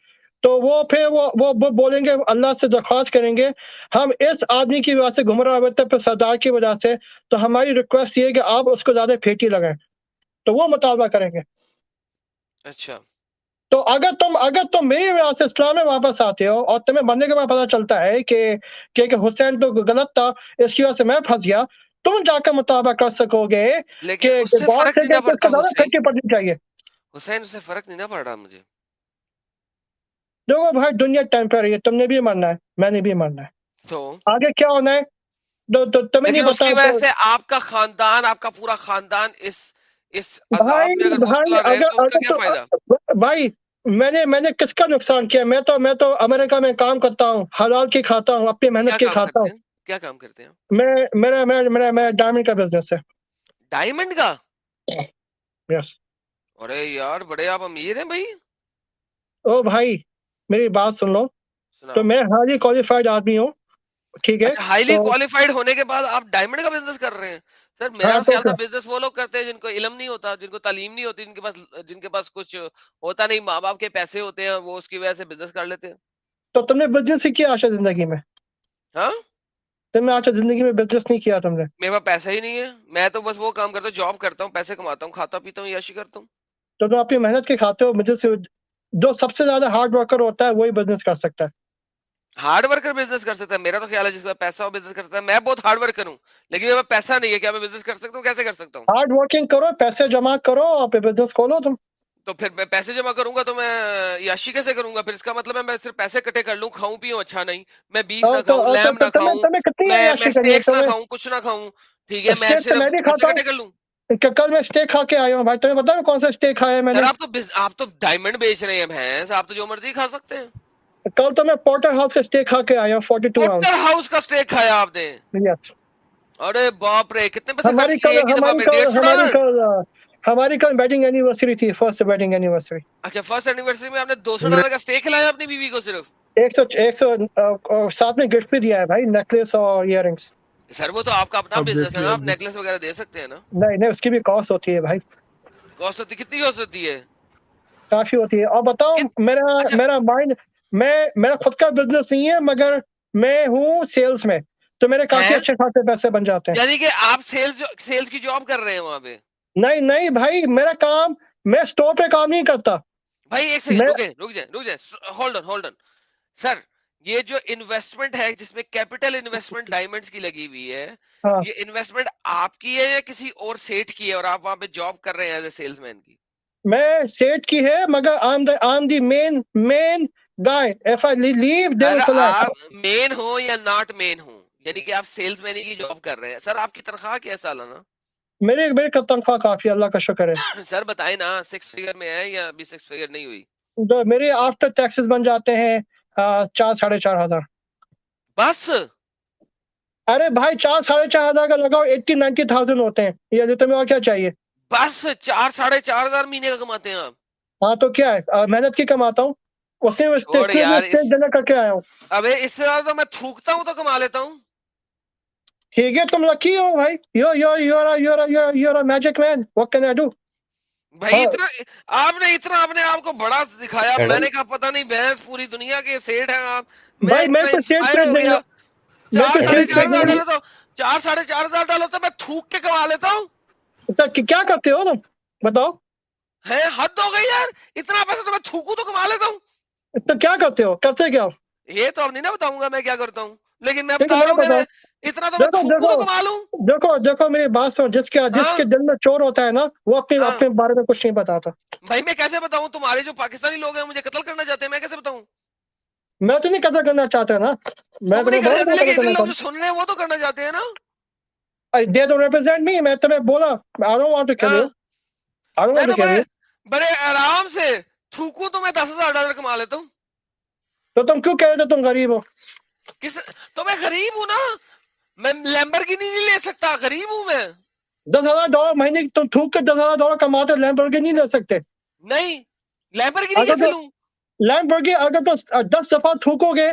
तो वो फिर वो बोलेंगे, अल्लाह से दरख्वास्त करेंगे, हम इस आदमी की वजह से गुमराह हुए थे, फिर सरदार की वजह से, तो हमारी रिक्वेस्ट ये है कि आप उसको ज्यादा फेंटी लगाएं। तो वो मुतालबा करेंगे। अच्छा। तो अगर तुम मेरी वजह से इस्लाम में वापस आते हो और तुम्हें मरने के बाद पता चलता है कि हुसैन तो गलत था, इसकी वजह से मैं फंस गया, तुम जाकर मुताबा कर सकोगे लेकिन कि उससे गौर फर्क से नहीं ना कि पड़ता इसको ज्यादा हुसैन। फटके पड़नी चाहिए। हुसैन, उससे फर्क नहीं ना पड़ रहा मुझे। देखो भाई, दुनिया टेम्पररी है, तुमने भी मरना है, मैंने भी मरना है। तो आगे क्या होना है, तुम्हें नहीं लेकिन पता उसकी वजह तो। से आपका खानदान, आपका पूरा खानदान इस अजाब भाई में अगर भाई मुब्तला रहे, अगर तो उसका अगर क्या फायदा? भाई, मैंने किसका नुकसान किया? मैं तो अमेरिका में काम करता हूँ, हलाल की खाता हूँ, अपनी मेहनत क्या की काम खाता हूँ। करते हैं? क्या काम करते हैं? मैं डायमंड का बिजनेस है। डायमंड का? यस। अरे यार, बड़े आप अमीर हैं भाई। ओ भाई, मेरी बात सुन लो। तो सुनाओ। मैं हाईली क्वालिफाइड आदमी हूँ, ठीक है? अच्छा, हाईली तो क्वालिफाइड होने के बाद आप डायमंड का बिजनेस कर रहे हैं? सर, मेरा हाँ, तो ख्याल था बिजनेस वो लोग करते हैं जिनको इल्म नहीं होता, जिनको तालीम नहीं होती, जिनके पास कुछ होता नहीं, माँ बाप के पैसे होते हैं, और वो उसकी वजह से बिजनेस कर लेते हैं। तो तुमने बिजनेस ही किया आशा जिंदगी में? हाँ। तुमने आशा जिंदगी में बिजनेस नहीं किया तुमने? मेरे पास पैसा ही नहीं है। मैं तो बस वो काम करता हूँ, जॉब करता हूँ, पैसे कमाता हूँ, खाता पीता हूँ, याशी करता हूँ। तो तुम अपनी मेहनत के खाते हो मुझे से। जो सबसे ज्यादा हार्ड वर्कर होता है वही बिजनेस कर सकता है। हार्ड वर्कर बिजनेस कर सकता है? मेरा तो ख्याल है जिसके पास पैसा हो बिजनेस कर सकता है। मैं बहुत हार्ड वर्कर हूँ, लेकिन मेरे पास पैसा नहीं है। क्या मैं बिजनेस कर सकता हूँ? कैसे कर सकता हूँ? हार्ड वर्किंग करो, पैसे जमा करो और फिर बिजनेस खोलो तुम। तो फिर मैं पैसे जमा करूंगा तो मैं याशी कैसे करूंगा? फिर इसका मतलब है मैं सिर्फ पैसे इकट्ठे कर लूं, खाऊं पीऊं अच्छा नहीं, मैं बीफ ना खाऊं, लैम ना तुम्हें खाऊं, तुम्हें कितनी मैं अय्याशी करनी है स्टेक्स ना तुम्हें? खाऊं, कुछ ना खाऊं, ठीक है, मैं स्टेक तो मैं सिर्फ भी पैसे खाता हूँ। इकट्ठे कर लूं। कल मैं स्टेक खा के आया हूँ भाई, तुम्हें पता है कौन सा स्टेक खाया है सर, मैंने? आप तो डायमंड बेच रहे हैं भैंस, आप तो जो मर्जी खा सकते हैं। कल तो मैं पोर्टर हाउस का स्टेक खा के आया हूँ, 42 पोर्टर आउंस। हाउस का स्टेक खाया आपने? यस। अरे बाप रे, कितने पैसे खर्च हमारी किए कल एक ही दफा हमारी में? कल हमारी $150? कल हमारी कल वेडिंग एनिवर्सरी थी, फर्स्ट वेडिंग एनिवर्सरी। अच्छा, फर्स्ट एनिवर्सरी में आपने $200 का स्टेक खिलाया अपनी बीवी को सिर्फ? 100 और साथ में गिफ्ट भी दिया है भाई, नेकलेस और इयररिंग्स। सर वो तो आपका अपना बिजनेस है ऑब्वियसली ना, आप ऑब्वियसली नेकलेस वगैरह दे सकते हैं ना। नहीं नहीं, उसकी भी कॉस्ट होती है भाई, कॉस्ट होती कितनी कॉस्ट होती है? काफी होती है। और बताओ, कित मेरा अच्छा, मेरा माइंड, मेरा खुद का बिजनेस नहीं है, मगर मैं हूँ सेल्स में, तो मेरे काफी है? अच्छे खासे पैसे बन जाते हैं। यानी कि आप सेल्स की जॉब कर रहे हैं वहां पे? नहीं नहीं भाई, मेरा काम, मैं स्टोर पे काम नहीं करता। भाई एक सेकंड, मैं रुक जाए, होल्ड ऑन सर। ये जो इन्वेस्टमेंट है जिसमें कैपिटल इन्वेस्टमेंट डायमंड्स की लगी हुई है, हाँ, ये इन्वेस्टमेंट आपकी है या किसी और सेठ की है और आप वहां पे जॉब कर रहे हैं एज ए सेल्समैन की? मैं सेठ की है, मगर I am the main guy. If I leave they sir will आप कोलैप्स। मेन हो या नॉट मेन हो, यानी कि आप सेल्समैन की जॉब कर रहे हैं। सर आपकी तनख्वाह क्या है सालाना? मेरे मेरे का तनख्वाह काफी, अल्लाह का शुक्र है। सर बताए ना, 6 फिगर में है या अभी 6 फिगर नहीं हुई? तो मेरे आफ्टर टैक्सेस बन जाते हैं 4 साढ़े 4 हजार। बस? अरे भाई, 4 साढ़े 4 हजार का लगाओ, 80-90 थाउजेंड होते हैं, ये तुम्हें और क्या चाहिए। बस 4 साढ़े 4 हजार महीने का कमाते हैं आप? हाँ तो क्या है, मेहनत की कमाता हूँ, उससे छोड़ इसलिए मैं यार स्टेट इस, डिनर करके आया हूँ। अबे इससे ज्यादा तो मैं थूकता हूँ तो कमा लेता हूँ। ठीक है, तुम लकी हो भाई, you're a magic man, what can I do। भाई हाँ इतना, आपने अपने आप को बड़ा दिखाया। मैडम, मैंने कहा पता नहीं भैंस पूरी दुनिया के सेठ हैं आप। मैं भाई, मैं इतना तो स्टेट इंस्पायर ट्रेड हो नहीं, गया। मैं चार तो साढ़े स्टेट चार ट्रेड हजार मैडम, नहीं। डालो तो 4 साढ़े 4 हजार डालो तो मैं थूक के कमा लेता हूँ। तो क्या करते हो तुम, बताओ। है, हद हो गई यार। इतना पैसा तो मैं थूकू तो कमा लेता हूँ। तो क्या करते हो, करते क्या हो। ये तो अब नहीं ना बताऊंगा मैं क्या करता हूँ, लेकिन मैं ठीक है, बता रहा मेरा हूँ कि बताओ। मैं इतना तो मैं देखो थूकू देखो तो कमा लूं। देखो देखो, मेरी बात सुनो, जिसके जिसके हाँ दिल में चोर होता है ना, वो अपने हाँ। अपने बारे में कुछ नहीं बताता। भाई मैं कैसे बताऊं, तुम्हारे जो पाकिस्तानी लोग हैं मुझे कत्ल करना चाहते हैं, मैं कैसे बताऊं? मैं तो नहीं कदर करना चाहता ना, मैं तुम नहीं तुम्हें करना बोला चाहते, मैं कदर लेकिन करना इतने लोग जो चाहता। सुन रहे हैं वो तो करना चाहते हैं ना। दे डोंट रिप्रेजेंट मी, मैं तुम्हें बोला, I don't want to kill you, हाँ, आई डोंट मैं वांट तो टू किल बड़े यू। बड़े आराम से थूकू तो मैं $10,000 कमा लेता हूँ। तो तुम क्यों कह रहे थे तुम गरीब हो। किस, तो मैं गरीब हूं ना। मैं लैम्बोर्गिनी नहीं ले सकता, गरीब हूं मैं। $10,000 महीने की तुम थूक के $10,000 कमाते, लैम्बोर्गिनी नहीं ले सकते। नहीं, लैम्बोर्गिनी अगर कैसे तो लूं? लैम्बोर्गिनी, अगर तो 10 दफा थूकोगे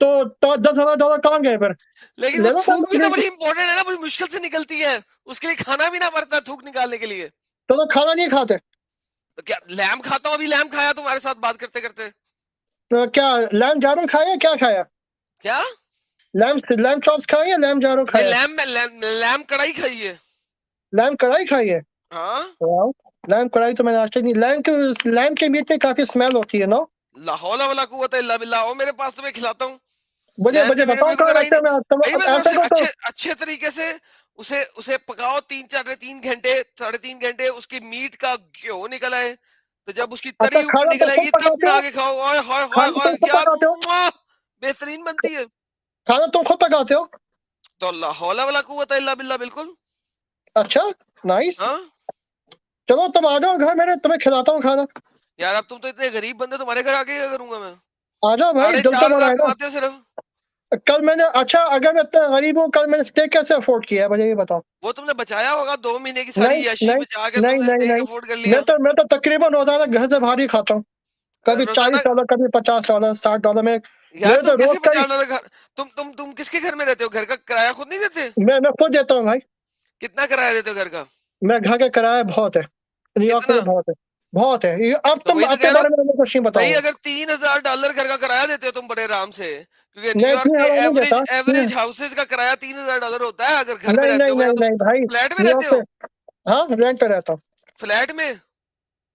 तो $10,000 कहाँ गए फिर। लेकिन वो ले लो थूक भी तो लैम्बोर्गिनी। बड़ी इंपॉर्टेंट है ना, बड़ी मुश्किल से निकलती है। उसके लिए खाना भी ना पड़ता थूक निकालने के लिए। तो खाना नहीं खाते। तो क्या लैम खाता हूँ? अभी लैम खाया तुम्हारे साथ बात करते करते। तो क्या लैम जारो खाया, क्या खाया। क्या? लैम चॉप्स खाया या लैम जारो नहीं, खाया। लैम कढ़ाई खाई है। लैम कढ़ाई खाई है। हाँ। वाओ, लैम कढ़ाई तो मैंने आज तक नहीं, लैम के मीट में काफी स्मेल होती है ना। लाहौल वाला कुव्वत इल्ला बिल्लाह, ओ मेरे पास तो मैं खिलाता हूँ। मुझे लैम मुझे के मीट में बताओ बिल्कुल कहाँ कराई रखते नहीं। हैं, मैं तुम भाई अब मैं ऐसा थोड़ा करो तो। अच्छे अच्छे तरीके से उसे उसे पकाओ 3 3 घंटे 3.5 घंटे, उसकी मीट का घ्यो निकल आए। तो जब उसकी अच्छा, तरी ऊपर खाना निकल तुम खुद आएगी तब पकाते बना हो, के खाओ। ओए हाय हाय खाना हाय, तुम खुद क्या पकाते हो, बेहतरीन बनती है। खाना तुम खुद पकाते हो। तो लाहौल वाला कुव्वत इल्ला बिल्लाह, बिल्कुल। अच्छा, नाइस। हाँ चलो तुम आ जाओ घर मेरे, तुम्हें खिलाता हूँ खाना। यार, अब तुम तो इतने गरीब बंदे, तुम्हारे घर आके क्या करूंगा मैं? आ जाओ भाई, साढ़े दिल तो चार बड़ा हजार है ना। कमाते हो सिर्फ। कल मैंने, अच्छा अगर मैं इतना गरीब हूँ, कल मैंने स्टेक कैसे अफोर्ड किया है, मुझे ये बताओ। वो तुमने बचाया होगा 2 महीने की सारी नहीं यशी नहीं बचा के नहीं तुमने नहीं स्टेक नहीं, अफोर्ड कर मैं लिया। तो मैं तो तकरीबन रोजाना घर से बाहर ही खाता हूँ, कभी रोजाना? $40, कभी $50, $60 में। यार मेरे तो तुम रोज कैसे का ही, $50 घर, तुम किसके घर में रहते हो? घर का किराया खुद नहीं देते? मैं खुद देता हूँ भाई। कितना किराया देते हो घर का? मैं घर का किराया बहुत है, न्यूयॉर्क कितना? में बहुत है, बहुत है अब तो तुम वही तो अपने कह रहा बारे हूँ। में मुझे कुछ नहीं भाई बताऊंगा। अगर $3,000 घर का किराया देते हो तुम बड़े आराम से, क्योंकि मैं न्यूयॉर्क इतनी के हवा नहीं एवरेज देता। एवरेज हाउसेज का किराया $3,000 होता है। अगर घर में नहीं रहते नहीं हो या नहीं तुम नहीं भाई, फ्लैट में रहते न्यूयॉर्क हो? में, हाँ रेंट पे रहता हूँ। फ्लैट में?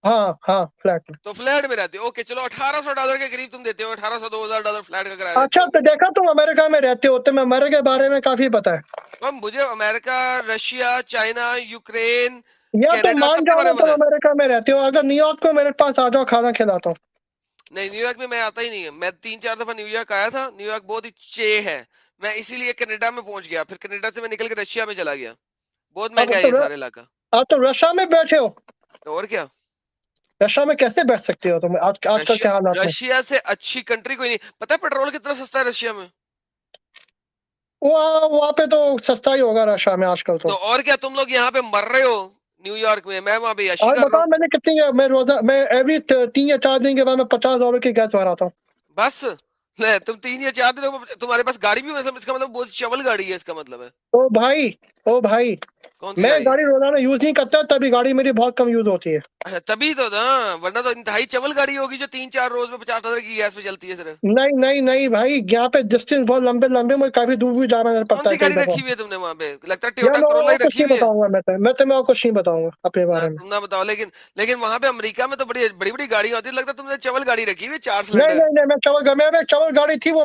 हाँ हाँ, फ्लैट में। तो फ्लैट में रहते हो, ओके चलो $1,800 के करीब तुम देते हो, 1800 $2,000 फ्लैट का किराया देते अच्छा, हो। तो देखा तुम अमेरिका में रहते हो, तुम्हें अमेरिका के बारे में काफी पता है। तो मुझे अमेरिका, रशिया, चाइना, यूक्रेन, या तो कनाडा मान सबके जाओ बारे ना, में तुम पता है। अमेरिका में रहते हो, अगर न्यूयॉर्क में मेरे पास आ जाओ, खाना खिलाता हूँ। नहीं, न्यूयॉर्क में मैं आता ही नहीं है। मैं 3 4 दफा न्यूयॉर्क आया था। न्यूयॉर्क बहुत ही चे है। मैं इसीलिए कनाडा में पहुंच गया, फिर कनाडा से मैं निकल के रशिया में चला गया। बहुत अब महंगा है तो ये सारा इलाका। आप तो रशिया में बैठे हो। तो और क्या। रशिया में कैसे बैठ सकते हो तुम आजकल रशिया के हालात में। रशिया से अच्छी कंट्री कोई नहीं। पता है पेट्रोल कितना सस्ता है रशिया में? वहाँ पे तो सस्ता ही होगा रशिया में आजकल तो तो। और क्या, तुम लोग यहाँ पे मर रहे हो न्यूयॉर्क में, मैं वहां पे यशी आज कर रहा बताओ हूँ। मैंने कितनी, मैं एवरी 3 या 4 दिन के बाद मैं $50 की गैस भराता हूँ। बस ले, तुम 3 या 4 दिनों में तुम्हारे पास गाड़ी भी, मतलब इसका मतलब बहुत चवल गाड़ी है, इसका मतलब है। ओ भाई, ओ भाई, कौन सी मैं गाड़ी है? गाड़ी रोजाना यूज नहीं करता, तभी गाड़ी मेरी बहुत कम यूज होती है। अच्छा तभी तो ना, वरना तो इंतहाई चवल गाड़ी होगी जो 3-4 रोज में 50,000 की गैस पे चलती है सिर्फ। नहीं नहीं नहीं भाई, यहाँ पे डिस्टेंस बहुत लंबे लंबे, मुझे काफी दूर भी जाना कौन पड़ता सी है कई गाड़ी दफा। रखी हुई है तुमने वहां पे? लगता है यार टोयोटा मैं कोरोला और ही कुछ रखी नहीं हुई है। बताऊंगा, मैं तुम्हें और कुछ नहीं बताऊंगा अपने ना बारे में। तुम ना बताओ, लेकिन लेकिन वहां पे अमेरिका में तो बड़ी बड़ी बड़ी गाड़ियां होती है, लगता है तुमने चवल गाड़ी रखी हुई है, 4 सिलेंडर। नहीं, मैं चवल गाड़ी थी, वो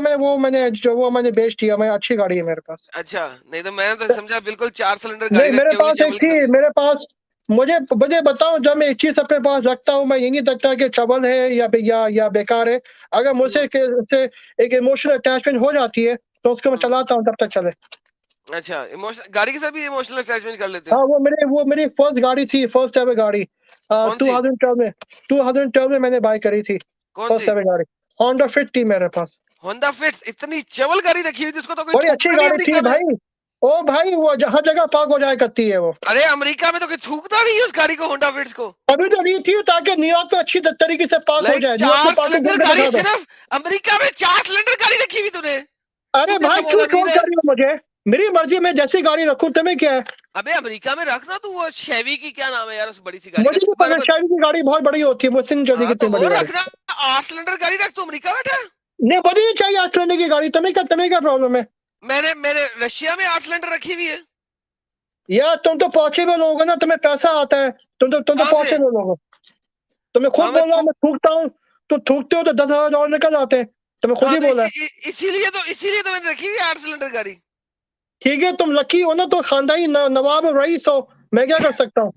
मैंने बेच दिया। मैं अच्छी गाड़ी है मेरे पास। अच्छा, नहीं तो मैं तो समझा बिल्कुल 4 सिलेंडर गाड़ी नहीं, मेरे रखी होगी पास एक चवल थी, किस्म की। मेरे पास। मुझे मुझे बताओ, जब मैं एक चीज अपने पास रखता हूँ, मैं ये नहीं देखता कि चवल है या बेकार है। अगर मुझसे हम्म। से एक इमोशनल अटैचमेंट हो जाती है, तो उसको मैं हम्म। चलाता हूँ जब तक चले। अच्छा, इमोशन गाड़ी के साथ भी इमोशनल अटैचमेंट कर लेते हाँ, हो? वो मेरी फर्स्ट गाड़ी थी, फर्स्ट एवर गाड़ी। कौन सी? 2012 में, 2012 में मैंने बाय करी थी। कौन फर्स्ट सी? एवर गाड़ी होंडा फिट थी मेरे पास। Honda fit? इतनी चवल गाड़ी रखी हुई जिसको तो कोई बड़ी अच्छी थूकता नहीं गाड़ी थी अमेरिका में। भाई। ओ भाई, वो हर जगह पार्क हो जाया करती है वो। अरे अमेरिका में तो कोई थूकता नहीं है उस गाड़ी को, होंडा फिट्स को। अभी तो नहीं थी, ताकि न्यूयॉर्क में अच्छी तरीके से पार्क हो लाइक जाए। न्यूयॉर्क में चार पार्किंग सिलेंडर करके गाड़ी दिखा दो। सिर्फ, अमेरिका में 4 सिलेंडर गाड़ी रखी हुई तूने? तू अरे भाई, कैसा क्यों बहुत ट्रोल अमीर है? कर रही हो मुझे? मेरी मर्जी, मैं जैसी गाड़ी रखूं, तुम्हें क्या है? अबे अमेरिका में रखना तू वो शेवी की, क्या नाम है यार उस बड़ी सी गाड़ी का, मुझे नहीं पता, सुबर्बन। शायद की गाड़ी बहुत बड़ी होती है, मुझसे नहीं चलती हाँ तो कितनी वो बड़ी गाड़ी। रखना। 8 सिलेंडर गाड़ी रख, तू अमेरिका बैठा है। नहीं, मुझे नहीं चाहिए आज चलने की गाड़ी। तुम्हें क्या प्रॉब्लम है? मैंने मैंने रशिया में 8 सिलेंडर रखी हुई है। यार तुम तो पहुंचे हुए लोग हो ना, तुम्हें पैसा आता है। तुम तो कहाँ पहुंचे से? हुए लोग हो। तुम्हें खुद हाँ मैं बोला तू, मैं थूकता हूँ। तुम थूकते हो तो $10,000 निकल आते हैं। तुम्हें खुद हाँ ही तो बोला है। इसीलिए तो मैंने रखी हुई है 8 सिलेंडर गाड़ी। ठीक है, तुम लकी हो ना, तो खानदानी नवाब रईस हो। मैं क्या कर सकता हूँ?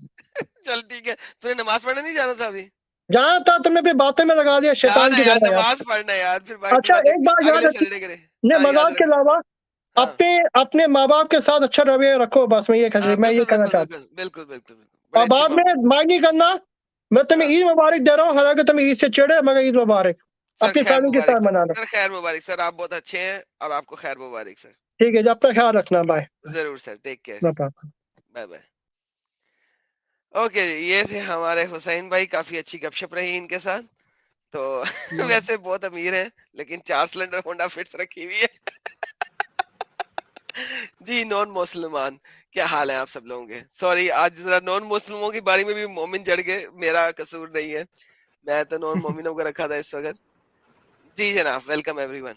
चल ठीक है, तूने नमाज पढ़ने नहीं जाना था अभी? जहाँ था तुमने भी बातें में लगा दिया, शैतान जाना की यार, तरह यार। नमाज पढ़ना यार, फिर बाकी अच्छा, बातें एक बात याद अगले रखी। सैटरडे करें। ने हाँ याद मजाक के रख। अलावा हाँ अपने अपने माँ बाप के साथ अच्छा रवैया रखो, बस हाँ, मैं ये बिल्कुल कहना बिल्कुल चाहता बिल्कुल बिल्कुल बिल्कुल बिल्कुल, हूँ। बड़े और अच्छे बाद में मामू। माइंड नहीं करना। मैं तुम्हें हाँ ईद मुबारक दे रहा हूँ, हालांकि तुम्हें ईद से चिढ़े, मगर ईद मुबारक। सर, अपनी खैर फैमिली के मुबारक साथ सर, मनाना। सर खैर मुबारक सर, आप बहुत अच्छे हैं और आपको खैर मुबारक सर। ठीक है जी, अपना ख्याल रखना। बाय। जरूर sir, take care. Bye. Bye bye. Okay, ये थे हमारे हुसैन भाई, काफी अच्छी गपशप रही इनके साथ। तो वैसे बहुत अमीर है, लेकिन 4 सिलेंडर होंडा फिट्स रखी हुई है। जी नॉन मुसलमान, क्या हाल है आप सब लोगों के? सॉरी, आज जरा नॉन मुस्लिमों की बारी में भी मोमिन जड़ गए, मेरा कसूर नहीं है। मैं तो नॉन मोमिनों को रखा था इस वक्त। जी जनाब, वेलकम एवरीवन।